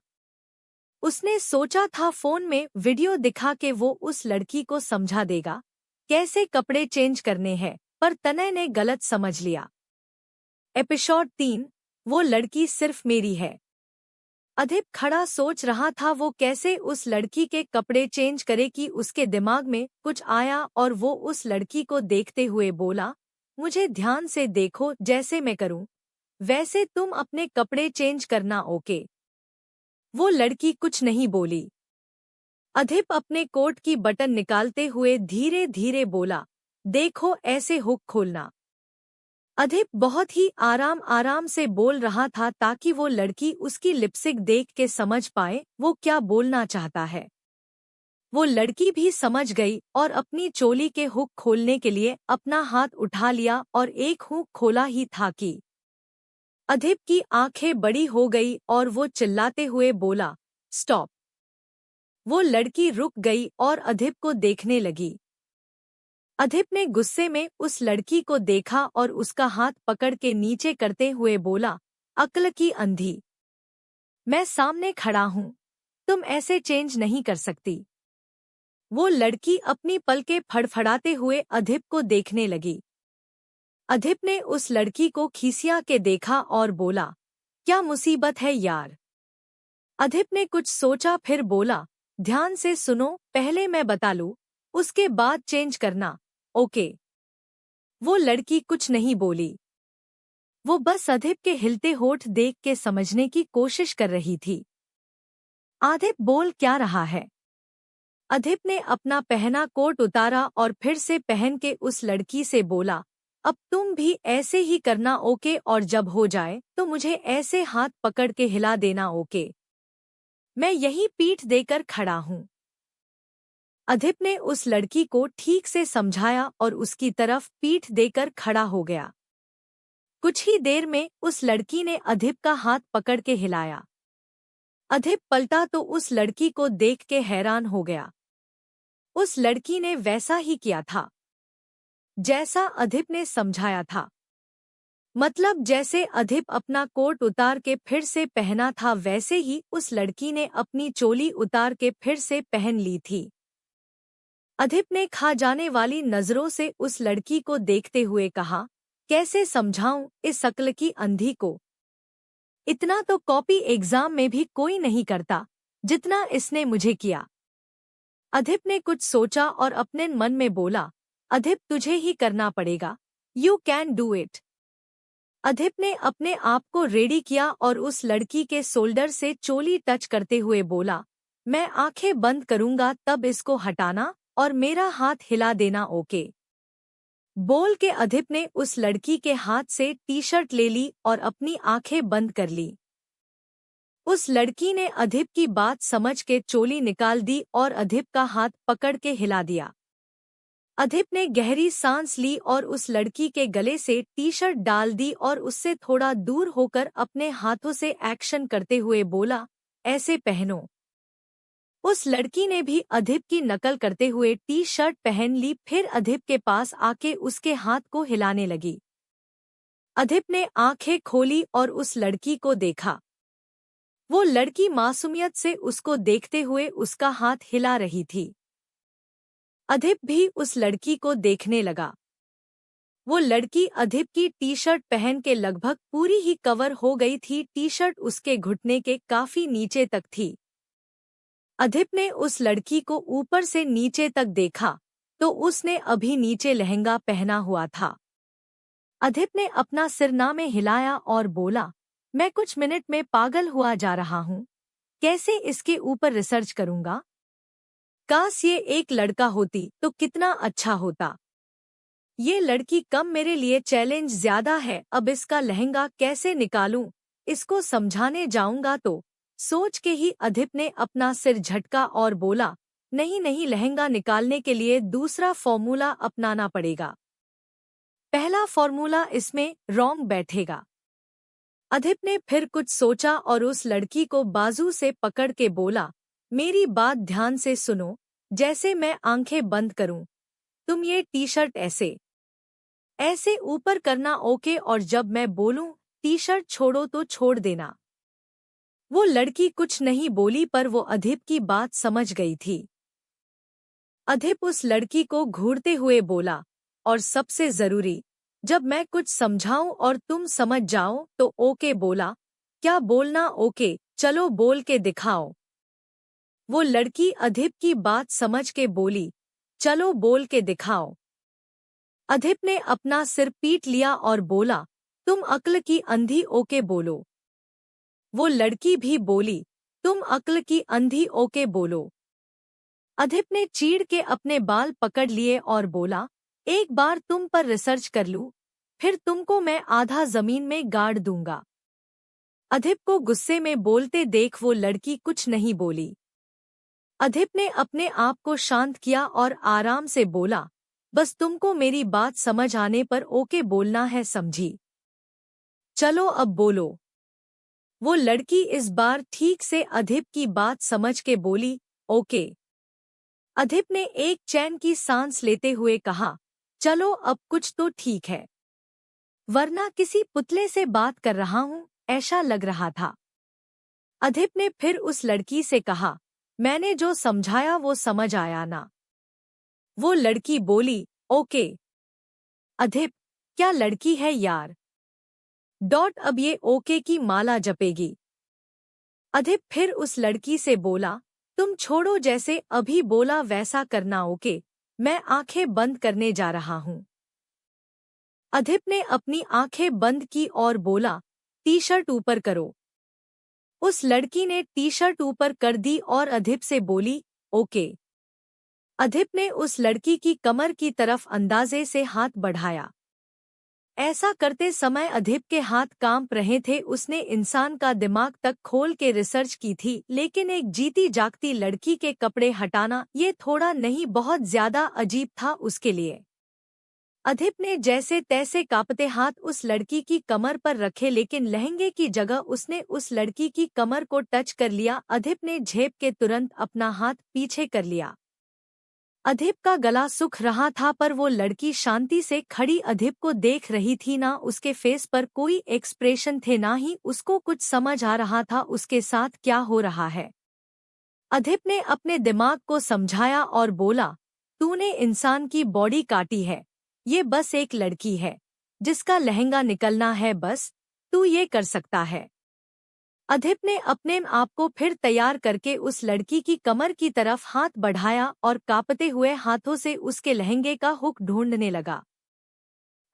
उसने सोचा था फोन में वीडियो दिखा के वो उस लड़की को समझा देगा कैसे कपड़े चेंज करने हैं, पर तनय ने गलत समझ लिया। एपिसोड 3, वो लड़की सिर्फ मेरी है। अधिप खड़ा सोच रहा था वो कैसे उस लड़की के कपड़े चेंज करे कि उसके दिमाग में कुछ आया और वो उस लड़की को देखते हुए बोला, मुझे ध्यान से देखो, जैसे मैं करूं वैसे तुम अपने कपड़े चेंज करना, ओके? वो लड़की कुछ नहीं बोली। अधिप अपने कोट की बटन निकालते हुए धीरे धीरे बोला, देखो ऐसे हुक खोलना। अधिप बहुत ही आराम आराम से बोल रहा था ताकि वो लड़की उसकी लिपस्टिक देख के समझ पाए वो क्या बोलना चाहता है। वो लड़की भी समझ गई और अपनी चोली के हुक खोलने के लिए अपना हाथ उठा लिया और एक हुक खोला ही था कि अधिप की आंखें बड़ी हो गई और वो चिल्लाते हुए बोला, स्टॉप। वो लड़की रुक गई और अधिप को देखने लगी। अधिप ने गुस्से में उस लड़की को देखा और उसका हाथ पकड़ के नीचे करते हुए बोला, अक्ल की अंधी, मैं सामने खड़ा हूँ, तुम ऐसे चेंज नहीं कर सकती। वो लड़की अपनी पलकें फड़फड़ाते हुए अधिप को देखने लगी। अधिप ने उस लड़की को खीसिया के देखा और बोला, क्या मुसीबत है यार? अधिप ने कुछ सोचा फिर बोला, ध्यान से सुनो, पहले मैं बता लूं, उसके बाद चेंज करना, ओके? वो लड़की कुछ नहीं बोली। वो बस अधिप के हिलते होठ देख के समझने की कोशिश कर रही थी। अधिप बोल क्या रहा है? अधिप ने अपना पहना कोट उतारा और फिर से पहन के उस लड़की से बोला, अब तुम भी ऐसे ही करना, ओके? और जब हो जाए तो मुझे ऐसे हाथ पकड़ के हिला देना, ओके? मैं यही पीठ देकर खड़ा हूँ। अधिप ने उस लड़की को ठीक से समझाया और उसकी तरफ पीठ देकर खड़ा हो गया। कुछ ही देर में उस लड़की ने अधिप का हाथ पकड़ के हिलाया। अधिप पलटा तो उस लड़की को देख के हैरान हो गया। उस लड़की ने वैसा ही किया था जैसा अधिप ने समझाया था। मतलब जैसे अधिप अपना कोट उतार के फिर से पहना था वैसे ही उस लड़की ने अपनी चोली उतार के फिर से पहन ली थी। अधिप ने खा जाने वाली नजरों से उस लड़की को देखते हुए कहा, कैसे समझाऊं इस अक्ल की अंधी को। इतना तो कॉपी एग्जाम में भी कोई नहीं करता जितना इसने मुझे किया। अधिप ने कुछ सोचा और अपने मन में बोला, अधिप तुझे ही करना पड़ेगा, यू कैन डू इट। अधिप ने अपने आप को रेडी किया और उस लड़की के शोल्डर से चोली टच करते हुए बोला, मैं आंखें बंद करूंगा तब इसको हटाना और मेरा हाथ हिला देना, ओके। बोल के अधिप ने उस लड़की के हाथ से टी शर्ट ले ली और अपनी आंखें बंद कर ली। उस लड़की ने अधिप की बात समझ के चोली निकाल दी और अधिप का हाथ पकड़ के हिला दिया। अधिप ने गहरी सांस ली और उस लड़की के गले से टी शर्ट डाल दी और उससे थोड़ा दूर होकर अपने हाथों से एक्शन करते हुए बोला, ऐसे पहनो। उस लड़की ने भी अधिप की नकल करते हुए टी शर्ट पहन ली, फिर अधिप के पास आके उसके हाथ को हिलाने लगी। अधिप ने आंखें खोली और उस लड़की को देखा। वो लड़की मासूमियत से उसको देखते हुए उसका हाथ हिला रही थी। अधिप भी उस लड़की को देखने लगा। वो लड़की अधिप की टी शर्ट पहन के लगभग पूरी ही कवर हो गई थी, टी शर्ट उसके घुटने के काफी नीचे तक थी। अधिप ने उस लड़की को ऊपर से नीचे तक देखा तो उसने अभी नीचे लहंगा पहना हुआ था। अधिप ने अपना सिरनामे हिलाया और बोला, मैं कुछ मिनट में पागल हुआ जा रहा हूँ, कैसे इसके ऊपर रिसर्च करूंगा। काश ये एक लड़का होती तो कितना अच्छा होता। ये लड़की कम, मेरे लिए चैलेंज ज्यादा है। अब इसका लहंगा कैसे निकालूं, इसको समझाने जाऊंगा तो। सोच के ही अधिप ने अपना सिर झटका और बोला, नहीं नहीं, लहंगा निकालने के लिए दूसरा फॉर्मूला अपनाना पड़ेगा। पहला फॉर्मूला इसमें रॉन्ग बैठेगा। अधिप ने फिर कुछ सोचा और उस लड़की को बाजू से पकड़ के बोला, मेरी बात ध्यान से सुनो, जैसे मैं आंखें बंद करूं तुम ये टी शर्ट ऐसे ऐसे ऊपर करना, ओके, और जब मैं बोलूं टी शर्ट छोड़ो तो छोड़ देना। वो लड़की कुछ नहीं बोली पर वो अधिप की बात समझ गई थी। अधिप उस लड़की को घूरते हुए बोला, और सबसे जरूरी, जब मैं कुछ समझाऊं और तुम समझ जाओ तो ओके बोला। क्या बोलना, ओके, चलो बोल के दिखाओ। वो लड़की अधिप की बात समझ के बोली, चलो बोल के दिखाओ। अधिप ने अपना सिर पीट लिया और बोला, तुम अक्ल की अंधी, ओके बोलो। वो लड़की भी बोली, तुम अक्ल की अंधी, ओके बोलो। अधिप ने चीड़ के अपने बाल पकड़ लिए और बोला, एक बार तुम पर रिसर्च कर लूं, फिर तुमको मैं आधा जमीन में गाड़ दूंगा। अधिप को गुस्से में बोलते देख वो लड़की कुछ नहीं बोली। अधिप ने अपने आप को शांत किया और आराम से बोला, बस तुमको मेरी बात समझ आने पर ओके बोलना है, समझी। चलो अब बोलो। वो लड़की इस बार ठीक से अधिप की बात समझ के बोली, ओके। अधिप ने एक चैन की सांस लेते हुए कहा, चलो अब कुछ तो ठीक है, वरना किसी पुतले से बात कर रहा हूँ ऐसा लग रहा था। अधिप ने फिर उस लड़की से कहा, मैंने जो समझाया वो समझ आया ना। वो लड़की बोली, ओके। अधिप, क्या लड़की है यार। अब ये ओके की माला जपेगी। अधिप फिर उस लड़की से बोला, तुम छोड़ो, जैसे अभी बोला वैसा करना, ओके। मैं आंखें बंद करने जा रहा हूँ। अधिप ने अपनी आंखें बंद की और बोला, टी शर्ट ऊपर करो। उस लड़की ने टी शर्ट ऊपर कर दी और अधिप से बोली, ओके। अधिप ने उस लड़की की कमर की तरफ अंदाजे से हाथ बढ़ाया। ऐसा करते समय अधिप के हाथ कांप रहे थे। उसने इंसान का दिमाग तक खोल के रिसर्च की थी, लेकिन एक जीती जागती लड़की के कपड़े हटाना ये थोड़ा नहीं बहुत ज्यादा अजीब था उसके लिए। अधिप ने जैसे तैसे कांपते हाथ उस लड़की की कमर पर रखे, लेकिन लहंगे की जगह उसने उस लड़की की कमर को टच कर लिया। अधिप ने झेप के तुरंत अपना हाथ पीछे कर लिया। अधिप का गला सूख रहा था पर वो लड़की शांति से खड़ी अधिप को देख रही थी। ना उसके फेस पर कोई एक्सप्रेशन थे, ना ही उसको कुछ समझ आ रहा था उसके साथ क्या हो रहा है। अधिप ने अपने दिमाग को समझाया और बोला, तूने इंसान की बॉडी काटी है, ये बस एक लड़की है जिसका लहंगा निकलना है, बस तू ये कर सकता है। अधिप ने अपने आप को फिर तैयार करके उस लड़की की कमर की तरफ हाथ बढ़ाया और कांपते हुए हाथों से उसके लहंगे का हुक ढूंढने लगा।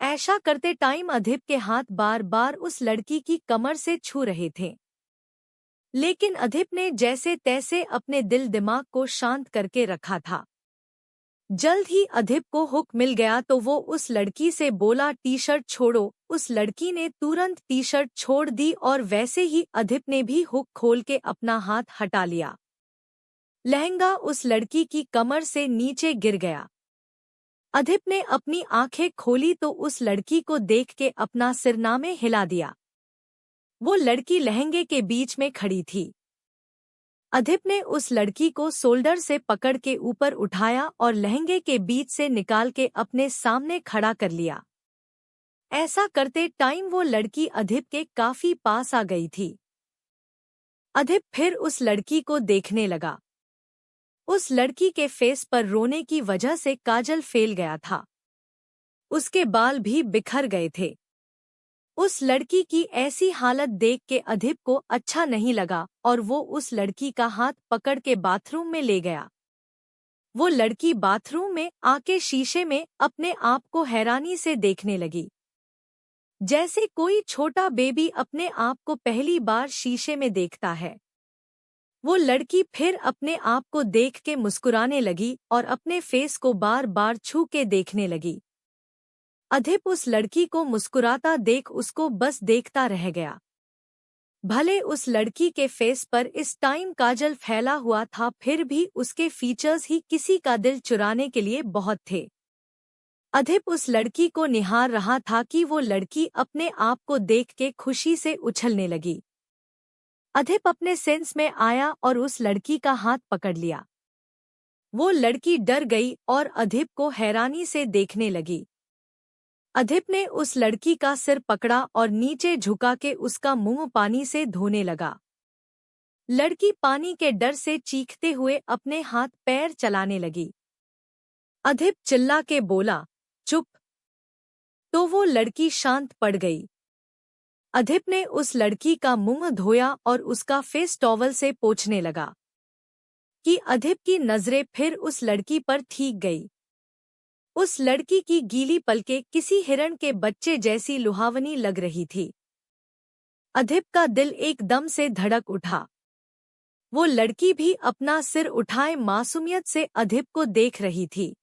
ऐसा करते टाइम अधिप के हाथ बार बार उस लड़की की कमर से छू रहे थे, लेकिन अधिप ने जैसे तैसे अपने दिल दिमाग को शांत करके रखा था। जल्द ही अधिप को हुक मिल गया तो वो उस लड़की से बोला, टी शर्ट छोड़ो। उस लड़की ने तुरंत टी शर्ट छोड़ दी और वैसे ही अधिप ने भी हुक खोल के अपना हाथ हटा लिया। लहंगा उस लड़की की कमर से नीचे गिर गया। अधिप ने अपनी आंखें खोली तो उस लड़की को देख के अपना सिरनामे हिला दिया। वो लड़की लहंगे के बीच में खड़ी थी। अधिप ने उस लड़की को शोल्डर से पकड़ के ऊपर उठाया और लहंगे के बीच से निकाल के अपने सामने खड़ा कर लिया। ऐसा करते टाइम वो लड़की अधिप के काफी पास आ गई थी। अधिप फिर उस लड़की को देखने लगा। उस लड़की के फेस पर रोने की वजह से काजल फैल गया था। उसके बाल भी बिखर गए थे। उस लड़की की ऐसी हालत देख के अधिप को अच्छा नहीं लगा और वो उस लड़की का हाथ पकड़ के बाथरूम में ले गया। वो लड़की बाथरूम में आके शीशे में अपने आप को हैरानी से देखने लगी, जैसे कोई छोटा बेबी अपने आप को पहली बार शीशे में देखता है। वो लड़की फिर अपने आप को देख के मुस्कुराने लगी और अपने फेस को बार बार छू के देखने लगी। अधिप उस लड़की को मुस्कुराता देख उसको बस देखता रह गया। भले उस लड़की के फेस पर इस टाइम काजल फैला हुआ था, फिर भी उसके फीचर्स ही किसी का दिल चुराने के लिए बहुत थे। अधिप उस लड़की को निहार रहा था कि वो लड़की अपने आप को देख के खुशी से उछलने लगी। अधिप अपने सेंस में आया और उस लड़की का हाथ पकड़ लिया। वो लड़की डर गई और अधिप को हैरानी से देखने लगी। अधिप ने उस लड़की का सिर पकड़ा और नीचे झुका के उसका मुंह पानी से धोने लगा। लड़की पानी के डर से चीखते हुए अपने हाथ पैर चलाने लगी। अधिप चिल्ला के बोला, चुप। तो वो लड़की शांत पड़ गई। अधिप ने उस लड़की का मुंह धोया और उसका फेस टॉवल से पोंछने लगा कि अधिप की नजरें फिर उस लड़की पर ठीक गई। उस लड़की की गीली पलकें किसी हिरण के बच्चे जैसी लुहावनी लग रही थी। अधिप का दिल एकदम से धड़क उठा। वो लड़की भी अपना सिर उठाए मासूमियत से अधिप को देख रही थी।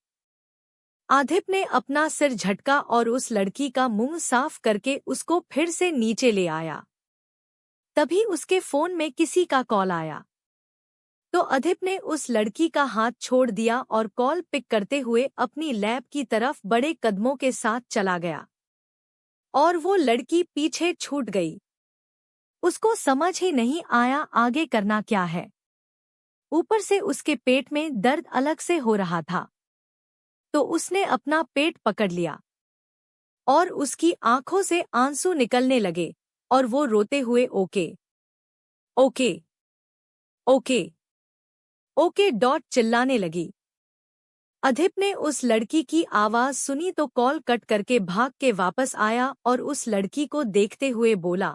अधिप ने अपना सिर झटका और उस लड़की का मुंह साफ करके उसको फिर से नीचे ले आया। तभी उसके फोन में किसी का कॉल आया तो अधिप ने उस लड़की का हाथ छोड़ दिया और कॉल पिक करते हुए अपनी लैब की तरफ बड़े कदमों के साथ चला गया और वो लड़की पीछे छूट गई। उसको समझ ही नहीं आया आगे करना क्या है। ऊपर से उसके पेट में दर्द अलग से हो रहा था, तो उसने अपना पेट पकड़ लिया और उसकी आंखों से आंसू निकलने लगे और वो रोते हुए okay okay okay okay dot चिल्लाने लगी। अधिप ने उस लड़की की आवाज सुनी तो कॉल कट करके भाग के वापस आया और उस लड़की को देखते हुए बोला,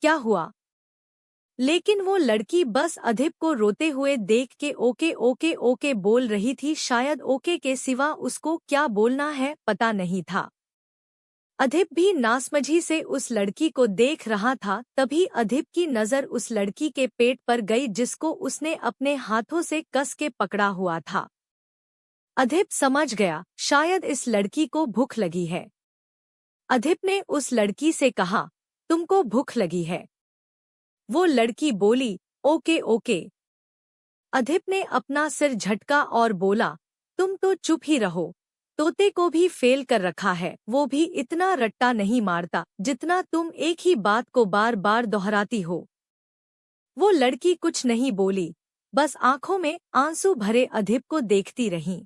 क्या हुआ? लेकिन वो लड़की बस अधिप को रोते हुए देख के ओके ओके ओके बोल रही थी। शायद ओके के सिवा उसको क्या बोलना है पता नहीं था। अधिप भी नासमझी से उस लड़की को देख रहा था। तभी अधिप की नज़र उस लड़की के पेट पर गई जिसको उसने अपने हाथों से कस के पकड़ा हुआ था। अधिप समझ गया शायद इस लड़की को भूख लगी है। अधिप ने उस लड़की से कहा, तुमको भूख लगी है? वो लड़की बोली, ओके ओके। अधिप ने अपना सिर झटका और बोला, तुम तो चुप ही रहो। तोते को भी फेल कर रखा है, वो भी इतना रट्टा नहीं मारता जितना तुम एक ही बात को बार बार दोहराती हो। वो लड़की कुछ नहीं बोली, बस आंखों में आंसू भरे अधिप को देखती रही।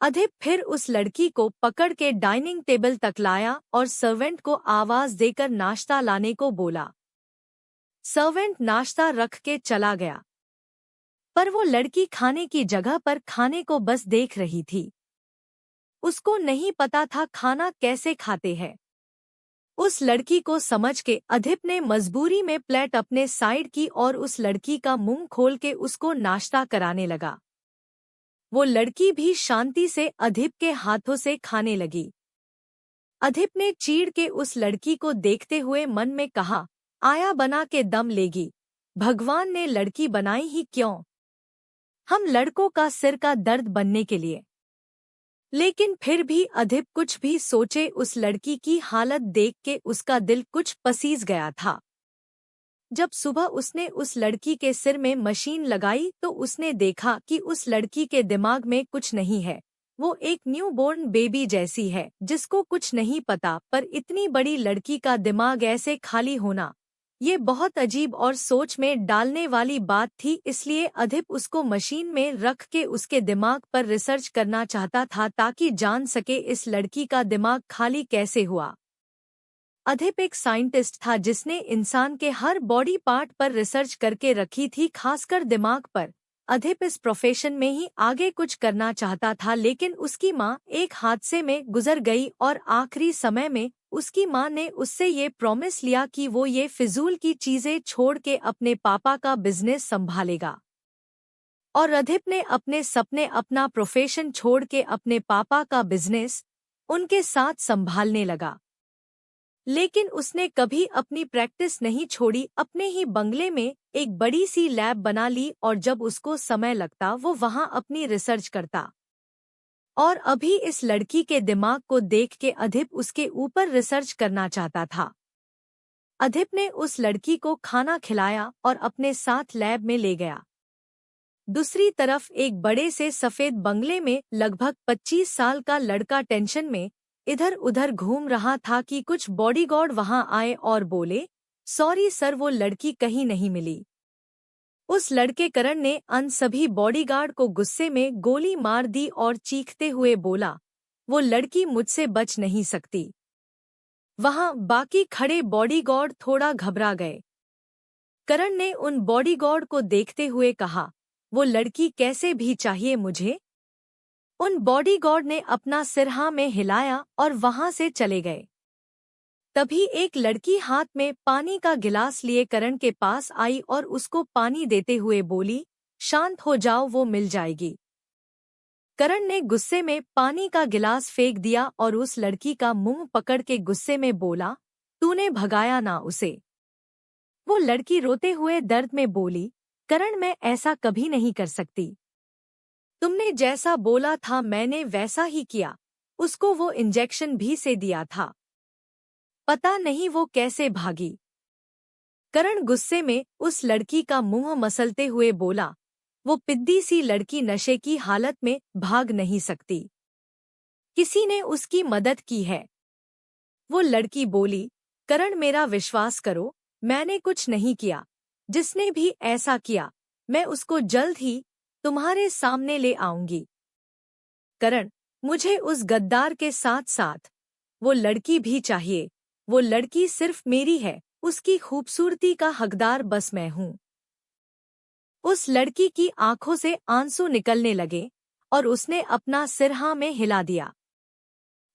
अधिप फिर उस लड़की को पकड़ के डाइनिंग टेबल तक लाया और सर्वेंट को आवाज देकर नाश्ता लाने को बोला। सर्वेंट नाश्ता रख के चला गया, पर वो लड़की खाने की जगह पर खाने को बस देख रही थी। उसको नहीं पता था खाना कैसे खाते हैं। उस लड़की को समझ के अधिप ने मजबूरी में प्लेट अपने साइड की और उस लड़की का मुंह खोल के उसको नाश्ता कराने लगा। वो लड़की भी शांति से अधिप के हाथों से खाने लगी। अधिप ने चीड़ के उस लड़की को देखते हुए मन में कहा, आया बना के दम लेगी, भगवान ने लड़की बनाई ही क्यों, हम लड़कों का सिर का दर्द बनने के लिए। लेकिन फिर भी अधिप कुछ भी सोचे उस लड़की की हालत देख के उसका दिल कुछ पसीज गया था। जब सुबह उसने उस लड़की के सिर में मशीन लगाई तो उसने देखा कि उस लड़की के दिमाग में कुछ नहीं है। वो एक न्यूबॉर्न बेबी जैसी है जिसको कुछ नहीं पता, पर इतनी बड़ी लड़की का दिमाग ऐसे खाली होना, ये बहुत अजीब और सोच में डालने वाली बात थी। इसलिए अधिप उसको मशीन में रख के उसके दिमाग पर रिसर्च करना चाहता था ताकि जान सके इस लड़की का दिमाग खाली कैसे हुआ। अधिप एक साइंटिस्ट था जिसने इंसान के हर बॉडी पार्ट पर रिसर्च करके रखी थी, खासकर दिमाग पर। अधिप इस प्रोफेशन में ही आगे कुछ करना चाहता था, लेकिन उसकी माँ एक हादसे में गुजर गई और आखिरी समय में उसकी माँ ने उससे ये प्रॉमिस लिया कि वो ये फिजूल की चीजें छोड़ के अपने पापा का बिजनेस संभालेगा। और अधिप ने अपने सपने, अपना प्रोफेशन छोड़ के अपने पापा का बिजनेस उनके साथ संभालने लगा। लेकिन उसने कभी अपनी प्रैक्टिस नहीं छोड़ी। अपने ही बंगले में एक बड़ी सी लैब बना ली और जब उसको समय लगता वो वहां अपनी रिसर्च करता। और अभी इस लड़की के दिमाग को देख के अधिप उसके ऊपर रिसर्च करना चाहता था। अधिप ने उस लड़की को खाना खिलाया और अपने साथ लैब में ले गया। दूसरी तरफ एक बड़े से सफेद बंगले में लगभग 25 साल का लड़का टेंशन में इधर उधर घूम रहा था कि कुछ बॉडीगार्ड वहां आए और बोले, सॉरी सर, वो लड़की कहीं नहीं मिली। उस लड़के करण ने अन सभी बॉडीगार्ड को गुस्से में गोली मार दी और चीखते हुए बोला, वो लड़की मुझसे बच नहीं सकती। वहां बाकी खड़े बॉडीगार्ड थोड़ा घबरा गए। करण ने उन बॉडीगार्ड को देखते हुए कहा, वो लड़की कैसे भी चाहिए मुझे। उन बॉडीगार्ड ने अपना सिर हाँ में हिलाया और वहां से चले गए। तभी एक लड़की हाथ में पानी का गिलास लिए करण के पास आई और उसको पानी देते हुए बोली, शांत हो जाओ, वो मिल जाएगी। करण ने गुस्से में पानी का गिलास फेंक दिया और उस लड़की का मुंह पकड़ के गुस्से में बोला, तूने भगाया ना उसे। वो लड़की रोते हुए दर्द में बोली, करण, मैं ऐसा कभी नहीं कर सकती। तुमने जैसा बोला था मैंने वैसा ही किया, उसको वो इंजेक्शन भी से दिया था, पता नहीं वो कैसे भागी। करण गुस्से में उस लड़की का मुंह मसलते हुए बोला, वो पिद्दी सी लड़की नशे की हालत में भाग नहीं सकती, किसी ने उसकी मदद की है। वो लड़की बोली, करण मेरा विश्वास करो, मैंने कुछ नहीं किया, जिसने भी ऐसा किया मैं उसको जल्द ही तुम्हारे सामने ले आऊंगी। करण, मुझे उस गद्दार के साथ साथ वो लड़की भी चाहिए। वो लड़की सिर्फ मेरी है, उसकी खूबसूरती का हकदार बस मैं हूँ। उस लड़की की आंखों से आंसू निकलने लगे और उसने अपना सिर हाँ में हिला दिया।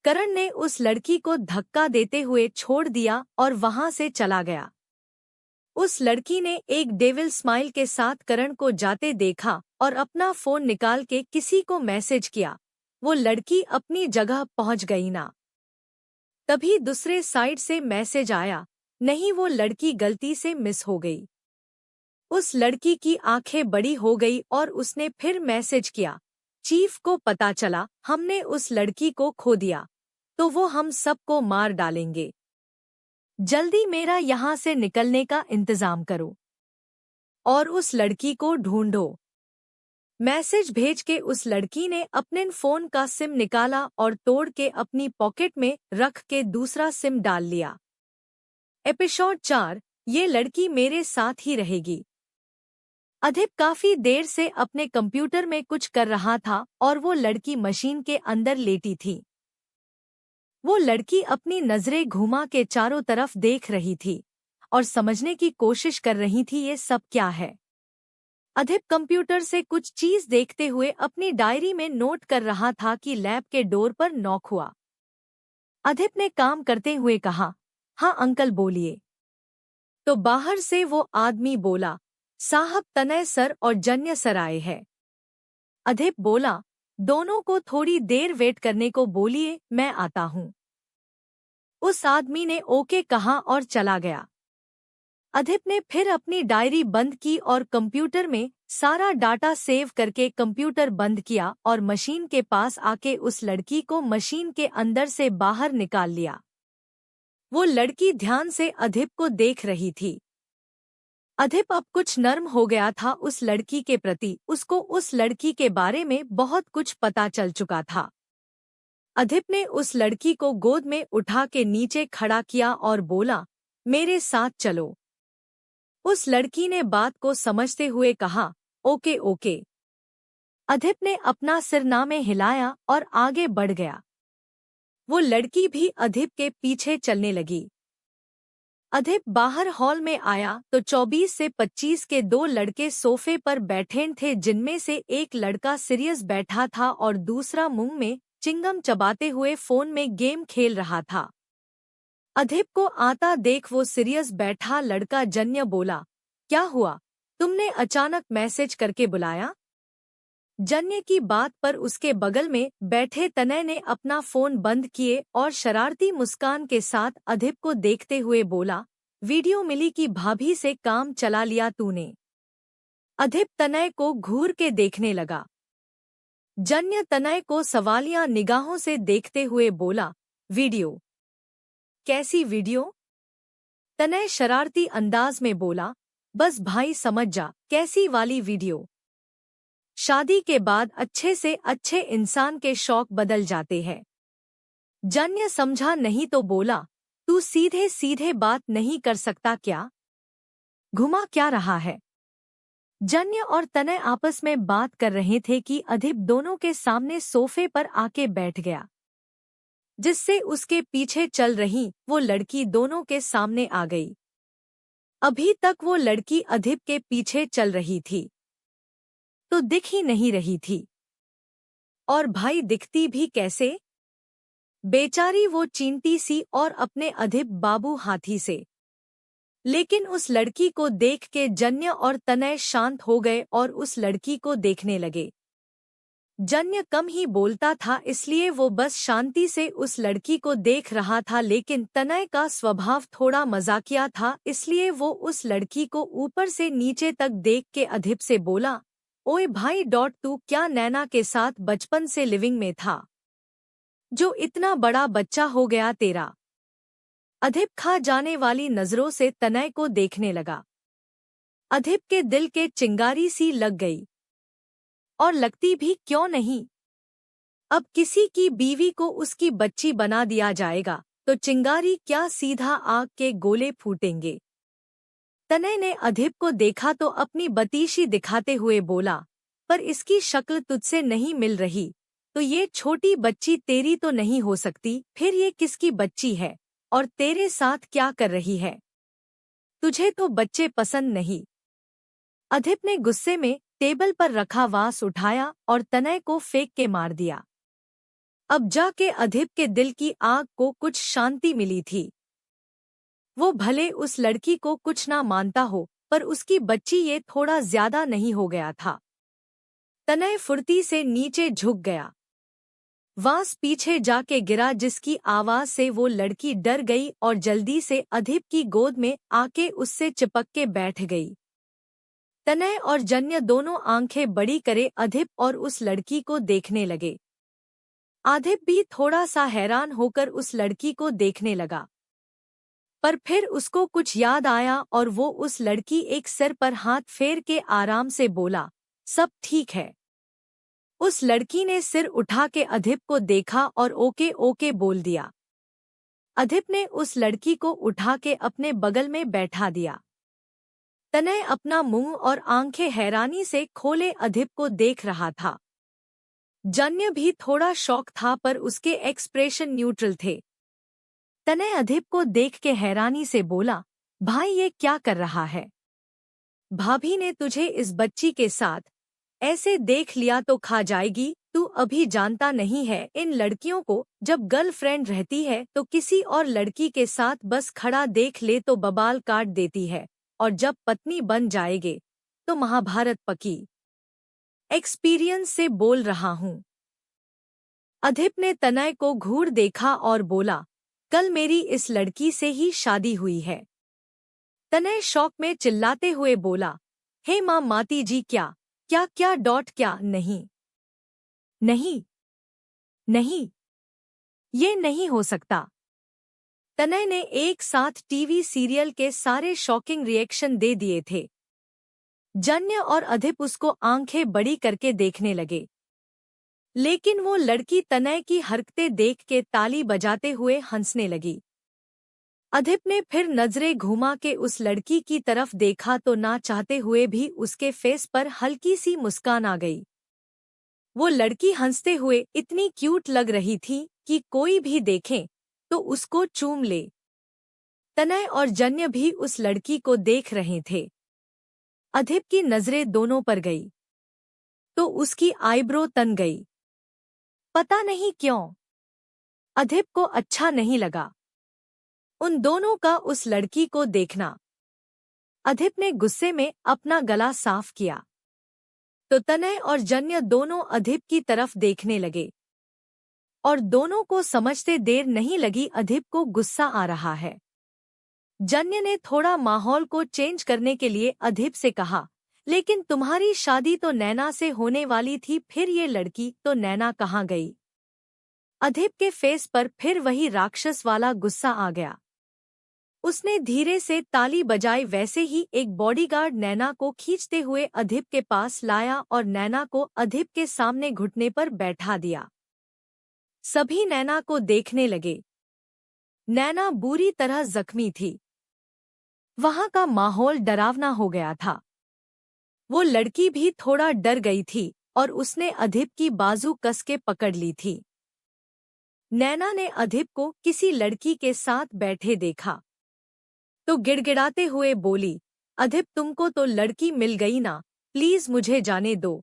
करण ने उस लड़की को धक्का देते हुए छोड़ दिया और वहां से चला गया। उस लड़की ने एक डेविल स्माइल के साथ करण को जाते देखा और अपना फोन निकाल के किसी को मैसेज किया। वो लड़की अपनी जगह पहुंच गई ना। तभी दूसरे साइड से मैसेज आया, नहीं, वो लड़की गलती से मिस हो गई। उस लड़की की आंखें बड़ी हो गई और उसने फिर मैसेज किया, चीफ को पता चला हमने उस लड़की को खो दिया तो वो हम सबको मार डालेंगे। जल्दी मेरा यहाँ से निकलने का इंतजाम करो और उस लड़की को ढूंढो। मैसेज भेज के उस लड़की ने अपने फोन का सिम निकाला और तोड़ के अपनी पॉकेट में रख के दूसरा सिम डाल लिया। एपिसोड 4, ये लड़की मेरे साथ ही रहेगी। अधिप काफी देर से अपने कंप्यूटर में कुछ कर रहा था और वो लड़की मशीन के अंदर लेटी थी। वो लड़की अपनी नजरें घुमा के चारों तरफ देख रही थी और समझने की कोशिश कर रही थी ये सब क्या है। अधिप कंप्यूटर से कुछ चीज देखते हुए अपनी डायरी में नोट कर रहा था कि लैब के डोर पर नॉक हुआ। अधिप ने काम करते हुए कहा, हाँ अंकल बोलिए। तो बाहर से वो आदमी बोला, साहब तनय सर और जन्य सर आए हैं। अधिप बोला, दोनों को थोड़ी देर वेट करने को बोलिए, मैं आता हूँ। उस आदमी ने ओके कहा और चला गया। अधिप ने फिर अपनी डायरी बंद की और कंप्यूटर में सारा डाटा सेव करके कंप्यूटर बंद किया और मशीन के पास आके उस लड़की को मशीन के अंदर से बाहर निकाल लिया। वो लड़की ध्यान से अधिप को देख रही थी। अधिप अब कुछ नर्म हो गया था उस लड़की के प्रति, उसको उस लड़की के बारे में बहुत कुछ पता चल चुका था। अधिप ने उस लड़की को गोद में उठा के नीचे खड़ा किया और बोला, मेरे साथ चलो। उस लड़की ने बात को समझते हुए कहा, ओके ओके। अधिप ने अपना सिरनामे हिलाया और आगे बढ़ गया। वो लड़की भी अधिप के पीछे चलने लगी। अधिप बाहर हॉल में आया तो 24 से 25 के दो लड़के सोफे पर बैठे थे, जिनमें से एक लड़का सीरियस बैठा था और दूसरा मुंह में चिंगम चबाते हुए फोन में गेम खेल रहा था। अधिप को आता देख वो सीरियस बैठा लड़का जन्य बोला, क्या हुआ, तुमने अचानक मैसेज करके बुलाया? जन्य की बात पर उसके बगल में बैठे तनय ने अपना फोन बंद किए और शरारती मुस्कान के साथ अधिप को देखते हुए बोला, वीडियो मिली कि भाभी से काम चला लिया तूने। अधिप तनय को घूर के देखने लगा। जन्य तनय को सवालिया निगाहों से देखते हुए बोला, वीडियो? कैसी वीडियो? तनय शरारती अंदाज में बोला, बस भाई समझ जा, कैसी वाली वीडियो। शादी के बाद अच्छे से अच्छे इंसान के शौक बदल जाते हैं। जन्य समझा नहीं तो बोला, तू सीधे सीधे बात नहीं कर सकता क्या? घुमा क्या रहा है? जन्य और तनय आपस में बात कर रहे थे कि अधिप दोनों के सामने सोफे पर आके बैठ गया, जिससे उसके पीछे चल रही वो लड़की दोनों के सामने आ गई। अभी तक वो लड़की अधिप के पीछे चल रही थी तो दिख ही नहीं रही थी, और भाई दिखती भी कैसे? बेचारी वो चींटी सी और अपने अधिप बाबू हाथी से। लेकिन उस लड़की को देख के जन्य और तनय शांत हो गए और उस लड़की को देखने लगे। जन्य कम ही बोलता था, इसलिए वो बस शांति से उस लड़की को देख रहा था, लेकिन तनय का स्वभाव थोड़ा मजाकिया था, इसलिए वो उस लड़की को ऊपर से नीचे तक देख के अधिप से बोला, ओए भाई तू क्या नैना के साथ बचपन से लिविंग में था, जो इतना बड़ा बच्चा हो गया तेरा? अधिप खा जाने वाली नजरों से तनय को देखने लगा। अधिप के दिल के चिंगारी सी लग गई, और लगती भी क्यों नहीं। अब किसी की बीवी को उसकी बच्ची बना दिया जाएगा तो चिंगारी क्या सीधा आग के गोले फूटेंगे। तनय ने अधिप को देखा तो अपनी बतीशी दिखाते हुए बोला, पर इसकी शक्ल तुझसे नहीं मिल रही, तो ये छोटी बच्ची तेरी तो नहीं हो सकती, फिर ये किसकी बच्ची है और तेरे साथ क्या कर रही है? तुझे तो बच्चे पसंद नहीं। अधिप ने गुस्से में टेबल पर रखा वास उठाया और तनय को फेंक के मार दिया। अब जाके अधिप के दिल की आग को कुछ शांति मिली थी। वो भले उस लड़की को कुछ ना मानता हो, पर उसकी बच्ची ये थोड़ा ज्यादा नहीं हो गया था। तनय फुर्ती से नीचे झुक गया। वास पीछे जाके गिरा, जिसकी आवाज से वो लड़की डर गई और जल्दी से अधिप की गोद में आके उससे चिपक के बैठ गई। तनय और जन्य दोनों आंखें बड़ी करे अधिप और उस लड़की को देखने लगे। अधिप भी थोड़ा सा हैरान होकर उस लड़की को देखने लगा, पर फिर उसको कुछ याद आया और वो उस लड़की एक सिर पर हाथ फेर के आराम से बोला, सब ठीक है। उस लड़की ने सिर उठा के अधिप को देखा और ओके ओके बोल दिया। अधिप ने उस लड़की को उठा के अपने बगल में बैठा दिया। तनय अपना मुंह और आंखें हैरानी से खोले अधिप को देख रहा था। जन्य भी थोड़ा शॉक था पर उसके एक्सप्रेशन न्यूट्रल थे। तनय अधिप को देख के हैरानी से बोला, भाई ये क्या कर रहा है? भाभी ने तुझे इस बच्ची के साथ ऐसे देख लिया तो खा जाएगी। तू अभी जानता नहीं है इन लड़कियों को, जब गर्लफ्रेंड रहती है तो किसी और लड़की के साथ बस खड़ा देख ले तो बबाल काट देती है, और जब पत्नी बन जाएगे तो महाभारत पकी। एक्सपीरियंस से बोल रहा हूँ। अधिप ने तनय को घूर देखा और बोला, कल मेरी इस लड़की से ही शादी हुई है। तनय शौक में चिल्लाते हुए बोला, हे माँ माती जी, क्या क्या क्या डॉट क्या? नहीं नहीं नहीं, ये नहीं हो सकता। तनय ने एक साथ टीवी सीरियल के सारे शॉकिंग रिएक्शन दे दिए थे। जन्य और अधिप उसको आंखें बड़ी करके देखने लगे, लेकिन वो लड़की तनय की हरकतें देख के ताली बजाते हुए हंसने लगी। अधिप ने फिर नजरें घुमा के उस लड़की की तरफ देखा तो ना चाहते हुए भी उसके फेस पर हल्की सी मुस्कान आ गई। वो लड़की हंसते हुए इतनी क्यूट लग रही थी कि कोई भी देखे तो उसको चूम ले। तनय और जन्य भी उस लड़की को देख रहे थे। अधिप की नजरें दोनों पर गई तो उसकी आईब्रो तन गई। पता नहीं क्यों अधिप को अच्छा नहीं लगा उन दोनों का उस लड़की को देखना। अधिप ने गुस्से में अपना गला साफ किया तो तनय और जन्य दोनों अधिप की तरफ देखने लगे, और दोनों को समझते देर नहीं लगी अधिप को गुस्सा आ रहा है। जन्य ने थोड़ा माहौल को चेंज करने के लिए अधिप से कहा, लेकिन तुम्हारी शादी तो नैना से होने वाली थी, फिर ये लड़की तो नैना कहाँ गई? अधिप के फेस पर फिर वही राक्षस वाला गुस्सा आ गया। उसने धीरे से ताली बजाई, वैसे ही एक बॉडीगार्ड नैना को खींचते हुए अधिप के पास लाया और नैना को अधिप के सामने घुटने पर बैठा दिया। सभी नैना को देखने लगे। नैना बुरी तरह जख्मी थी। वहां का माहौल डरावना हो गया था। वो लड़की भी थोड़ा डर गई थी और उसने अधिप की बाजू कस के पकड़ ली थी। नैना ने अधिप को किसी लड़की के साथ बैठे देखा तो गिड़गिड़ाते हुए बोली, अधिप तुमको तो लड़की मिल गई ना, प्लीज मुझे जाने दो।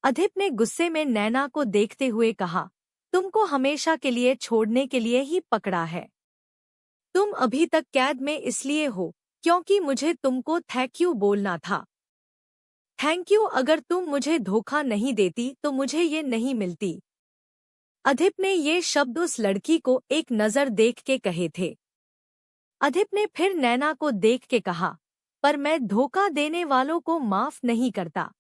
अधिप ने गुस्से में नैना को देखते हुए कहा, तुमको हमेशा के लिए छोड़ने के लिए ही पकड़ा है। तुम अभी तक कैद में इसलिए हो क्योंकि मुझे तुमको थैंक यू बोलना था। थैंक यू, अगर तुम मुझे धोखा नहीं देती तो मुझे ये नहीं मिलती। अधिप ने ये शब्द उस लड़की को एक नजर देख के कहे थे। अधिप ने फिर नैना को देख के कहा, पर मैं धोखा देने वालों को माफ नहीं करता।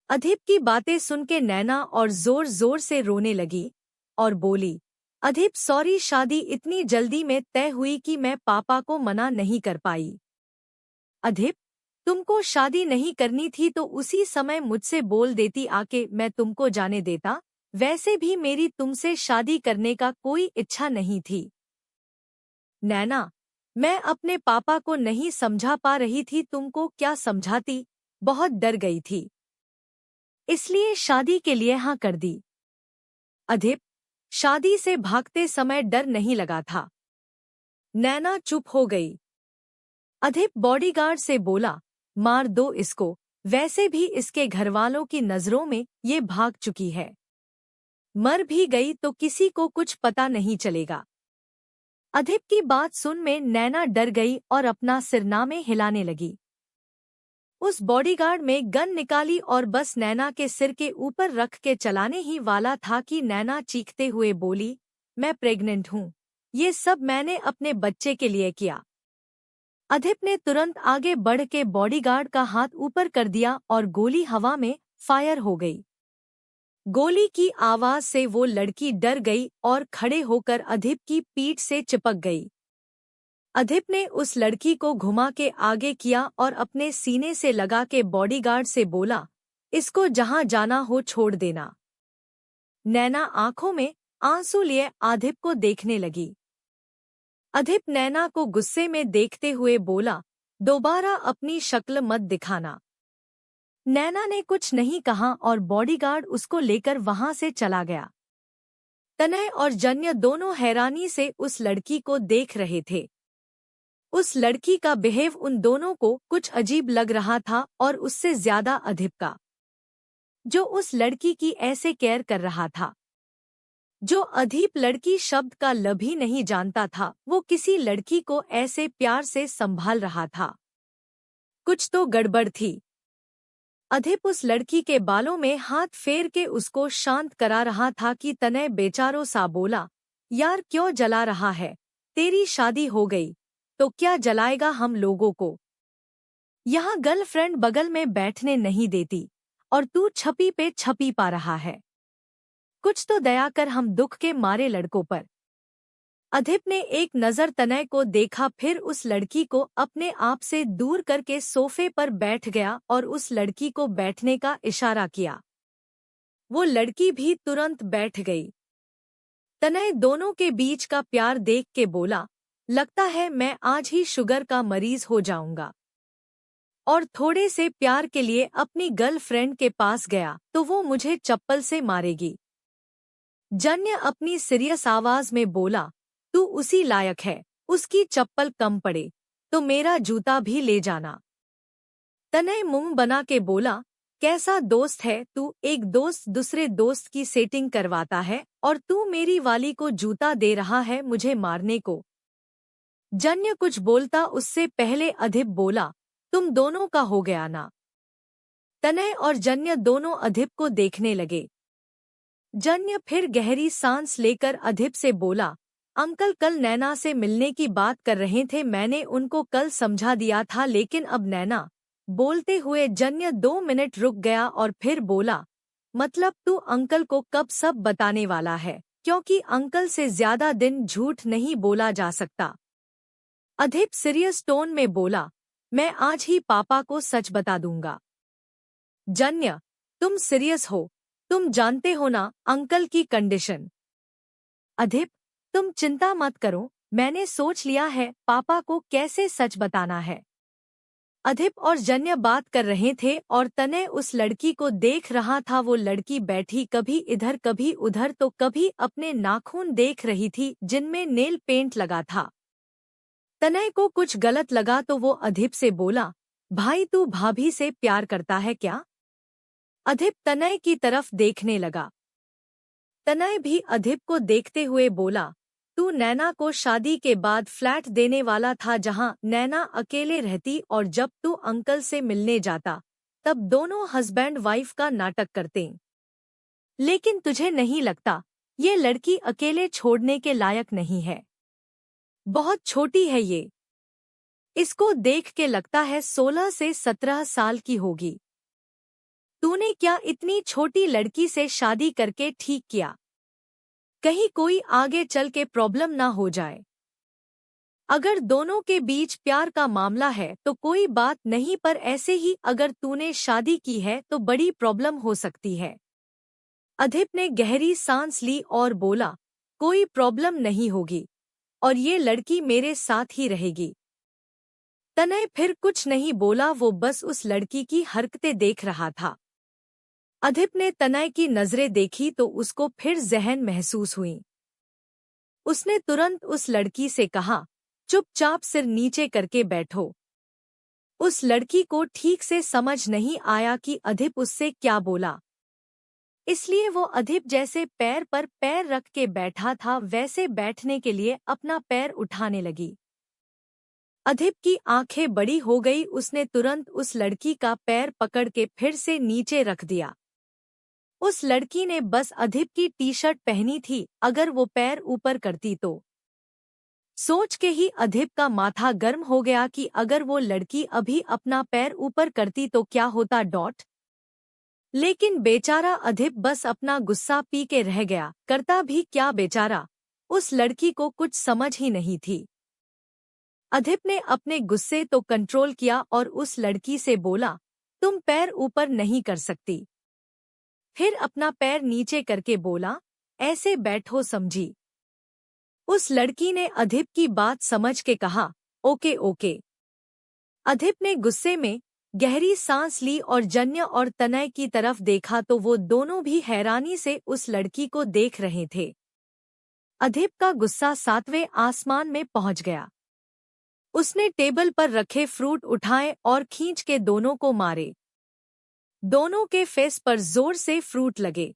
अधिप की बातें सुन के नैना और जोर जोर से रोने लगी और बोली, अधिप सॉरी, शादी इतनी जल्दी में तय हुई कि मैं पापा को मना नहीं कर पाई। अधिप, तुमको शादी नहीं करनी थी तो उसी समय मुझसे बोल देती आके, मैं तुमको जाने देता। वैसे भी मेरी तुमसे शादी करने का कोई इच्छा नहीं थी। नैना, मैं अपने पापा को नहीं समझा पा रही थी, तुमको क्या समझाती, बहुत डर गई थी, इसलिए शादी के लिए हाँ कर दी। अधिप, शादी से भागते समय डर नहीं लगा था। नैना चुप हो गई। अधिप बॉडीगार्ड से बोला, मार दो इसको, वैसे भी इसके घरवालों की नजरों में ये भाग चुकी है। मर भी गई तो किसी को कुछ पता नहीं चलेगा। अधिप की बात सुन में नैना डर गई और अपना सिरनामे हिलाने लगी। उस बॉडीगार्ड में गन निकाली और बस नैना के सिर के ऊपर रख के चलाने ही वाला था कि नैना चीखते हुए बोली, मैं प्रेग्नेंट हूँ, ये सब मैंने अपने बच्चे के लिए किया। अधिप ने तुरंत आगे बढ़ के बॉडीगार्ड का हाथ ऊपर कर दिया और गोली हवा में फायर हो गई। गोली की आवाज से वो लड़की डर गई और खड़े होकर अधिप की पीठ से चिपक गई। अधिप ने उस लड़की को घुमा के आगे किया और अपने सीने से लगा के बॉडीगार्ड से बोला, इसको जहां जाना हो छोड़ देना। नैना आंखों में आंसू लिए अधिप को देखने लगी। अधिप नैना को गुस्से में देखते हुए बोला, दोबारा अपनी शक्ल मत दिखाना। नैना ने कुछ नहीं कहा और बॉडीगार्ड उसको लेकर वहां से चला गया। तनय और जन्य दोनों हैरानी से उस लड़की को देख रहे थे। उस लड़की का बिहेव उन दोनों को कुछ अजीब लग रहा था और उससे ज्यादा अधिप का, जो उस लड़की की ऐसे केयर कर रहा था। जो अधीप लड़की शब्द का ल भी नहीं जानता था, वो किसी लड़की को ऐसे प्यार से संभाल रहा था। कुछ तो गड़बड़ थी। अधीप उस लड़की के बालों में हाथ फेर के उसको शांत करा रहा था कि तनय बेचारों सा बोला, यार क्यों जला रहा है? तेरी शादी हो गई तो क्या जलाएगा हम लोगों को? यहाँ गर्लफ्रेंड बगल में बैठने नहीं देती और तू छपी पे छपी पा रहा है। कुछ तो दया कर हम दुख के मारे लड़कों पर। अधीप ने एक नज़र तनय को देखा, फिर उस लड़की को अपने आप से दूर करके सोफे पर बैठ गया और उस लड़की को बैठने का इशारा किया। वो लड़की भी तुरंत बैठ गई। तनय दोनों के बीच का प्यार देख के बोला, लगता है मैं आज ही शुगर का मरीज हो जाऊंगा। और थोड़े से प्यार के लिए अपनी गर्लफ्रेंड के पास गया तो वो मुझे चप्पल से मारेगी। जन्य अपनी सीरियस आवाज में बोला, तू उसी लायक है, उसकी चप्पल कम पड़े तो मेरा जूता भी ले जाना। तनय मुंह बना के बोला, कैसा दोस्त है तू? एक दोस्त दूसरे दोस्त की सेटिंग करवाता है और तू मेरी वाली को जूता दे रहा है मुझे मारने को। जन्य कुछ बोलता उससे पहले अधीप बोला, तुम दोनों का हो गया ना? तनय और जन्य दोनों अधीप को देखने लगे। जन्य फिर गहरी सांस लेकर अधीप से बोला, अंकल कल नैना से मिलने की बात कर रहे थे, मैंने उनको कल समझा दिया था लेकिन अब नैना। बोलते हुए जन्य 2 मिनट रुक गया और फिर बोला, मतलब तू अंकल को कब सब बताने वाला है? क्योंकि अंकल से ज्यादा दिन झूठ नहीं बोला जा सकता। अधीप सीरियस टोन में बोला, मैं आज ही पापा को सच बता दूंगा। जन्य, तुम सीरियस हो? तुम जानते हो ना अंकल की कंडीशन। अधीप, तुम चिंता मत करो, मैंने सोच लिया है पापा को कैसे सच बताना है। अधीप और जन्य बात कर रहे थे और तनय उस लड़की को देख रहा था। वो लड़की बैठी कभी इधर कभी उधर तो कभी अपने नाखून देख रही थी जिनमें नेल पेंट लगा था। तनय को कुछ गलत लगा तो वो अधीप से बोला, भाई तू भाभी से प्यार करता है क्या? अधीप तनय की तरफ देखने लगा। तनय भी अधीप को देखते हुए बोला, तू नैना को शादी के बाद फ्लैट देने वाला था जहां नैना अकेले रहती और जब तू अंकल से मिलने जाता तब दोनों हस्बैंड वाइफ का नाटक करते। लेकिन तुझे नहीं लगता ये लड़की अकेले छोड़ने के लायक नहीं है? बहुत छोटी है ये। इसको देख के लगता है 16 से 17 साल की होगी। तूने क्या इतनी छोटी लड़की से शादी करके ठीक किया? कहीं कोई आगे चल के प्रॉब्लम ना हो जाए। अगर दोनों के बीच प्यार का मामला है तो कोई बात नहीं, पर ऐसे ही अगर तूने शादी की है तो बड़ी प्रॉब्लम हो सकती है। अधीप ने गहरी सांस ली और बोला, कोई प्रॉब्लम नहीं होगी और ये लड़की मेरे साथ ही रहेगी। तनय फिर कुछ नहीं बोला, वो बस उस लड़की की हरकतें देख रहा था। अधीप ने तनय की नजरें देखी तो उसको फिर जहन महसूस हुई। उसने तुरंत उस लड़की से कहा, चुपचाप सिर नीचे करके बैठो। उस लड़की को ठीक से समझ नहीं आया कि अधीप उससे क्या बोला, इसलिए वो अधीप जैसे पैर पर पैर रख के बैठा था वैसे बैठने के लिए अपना पैर उठाने लगी। अधीप की आंखें बड़ी हो गई। उसने तुरंत उस लड़की का पैर पकड़ के फिर से नीचे रख दिया। उस लड़की ने बस अधीप की टी-शर्ट पहनी थी, अगर वो पैर ऊपर करती तो। सोच के ही अधीप का माथा गर्म हो गया कि अगर वो लड़की अभी अपना पैर ऊपर करती तो क्या होता। लेकिन बेचारा अधीप बस अपना गुस्सा पी के रह गया। करता भी क्या बेचारा, उस लड़की को कुछ समझ ही नहीं थी। अधीप ने अपने गुस्से तो कंट्रोल किया और उस लड़की से बोला, तुम पैर ऊपर नहीं कर सकती। फिर अपना पैर नीचे करके बोला, ऐसे बैठो समझी। उस लड़की ने अधीप की बात समझ के कहा, ओके ओके। अधिप ने गुस्से में गहरी सांस ली और जन्य और तनय की तरफ देखा तो वो दोनों भी हैरानी से उस लड़की को देख रहे थे। अधिप का गुस्सा 7वें आसमान में पहुंच गया। उसने टेबल पर रखे फ्रूट उठाए और खींच के दोनों को मारे। दोनों के फेस पर जोर से फ्रूट लगे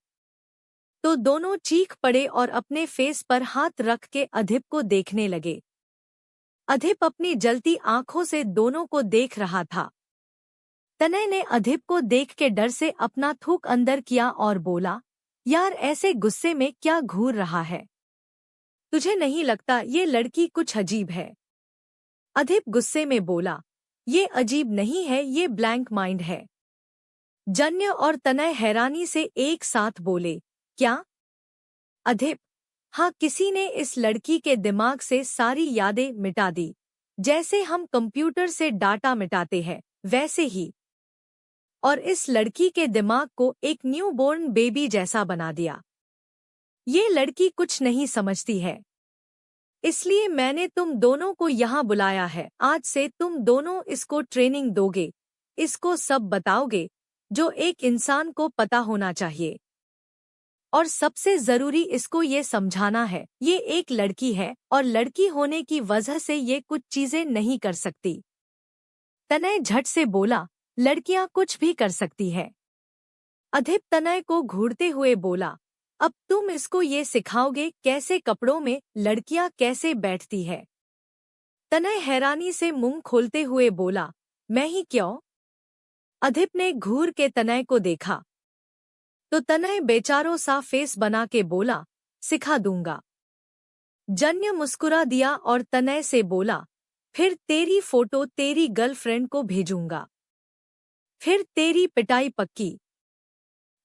तो दोनों चीख पड़े और अपने फेस पर हाथ रख के अधिप को देखने लगे। अधिप अपनी जलती आंखों से दोनों को देख रहा था। तनय ने अधिप को देख के डर से अपना थूक अंदर किया और बोला, यार ऐसे गुस्से में क्या घूर रहा है? तुझे नहीं लगता ये लड़की कुछ अजीब है? अधिप गुस्से में बोला, ये अजीब नहीं है, ये ब्लैंक माइंड है। जन्य और तनय हैरानी से एक साथ बोले, क्या? अधिप, हाँ, किसी ने इस लड़की के दिमाग से सारी यादें मिटा दी, जैसे हम कंप्यूटर से डाटा मिटाते हैं वैसे ही, और इस लड़की के दिमाग को एक न्यूबॉर्न बेबी जैसा बना दिया। ये लड़की कुछ नहीं समझती है, इसलिए मैंने तुम दोनों को यहाँ बुलाया है। आज से तुम दोनों इसको ट्रेनिंग दोगे, इसको सब बताओगे जो एक इंसान को पता होना चाहिए। और सबसे जरूरी इसको ये समझाना है, ये एक लड़की है और लड़की होने की वजह से ये कुछ चीजें नहीं कर सकती। तनय झट से बोला, लड़कियां कुछ भी कर सकती है। अधिप तनय को घूरते हुए बोला, अब तुम इसको ये सिखाओगे कैसे कपड़ों में लड़कियां कैसे बैठती है? तनय हैरानी से मुंह खोलते हुए बोला, मैं ही क्यों? अधिप ने घूर के तनय को देखा तो तनय बेचारों सा फेस बना के बोला, सिखा दूंगा। जन्य मुस्कुरा दिया और तनय से बोला, फिर तेरी फोटो तेरी गर्लफ्रेंड को भेजूंगा, फिर तेरी पिटाई पक्की।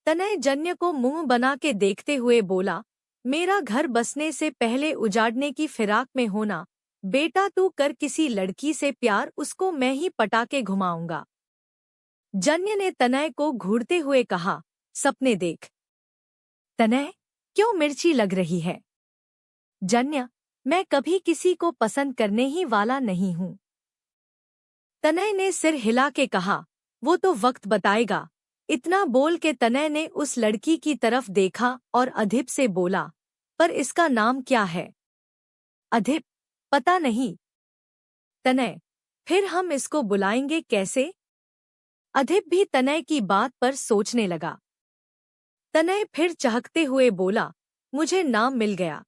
तनय जन्य को मुंह बना के देखते हुए बोला, मेरा घर बसने से पहले उजाड़ने की फिराक में होना, बेटा तू कर किसी लड़की से प्यार, उसको मैं ही पटा के घुमाऊंगा। जन्य ने तनय को घूरते हुए कहा, सपने देख। तनय, क्यों मिर्ची लग रही है? जन्य, मैं कभी किसी को पसंद करने ही वाला नहीं हूँ। तनय ने सिर हिला के कहा, वो तो वक्त बताएगा। इतना बोल के तनय ने उस लड़की की तरफ देखा और अधिप से बोला, पर इसका नाम क्या है? अधिप, पता नहीं। तनय, फिर हम इसको बुलाएंगे कैसे? अधिप भी तनय की बात पर सोचने लगा। तनय फिर चहकते हुए बोला, मुझे नाम मिल गया।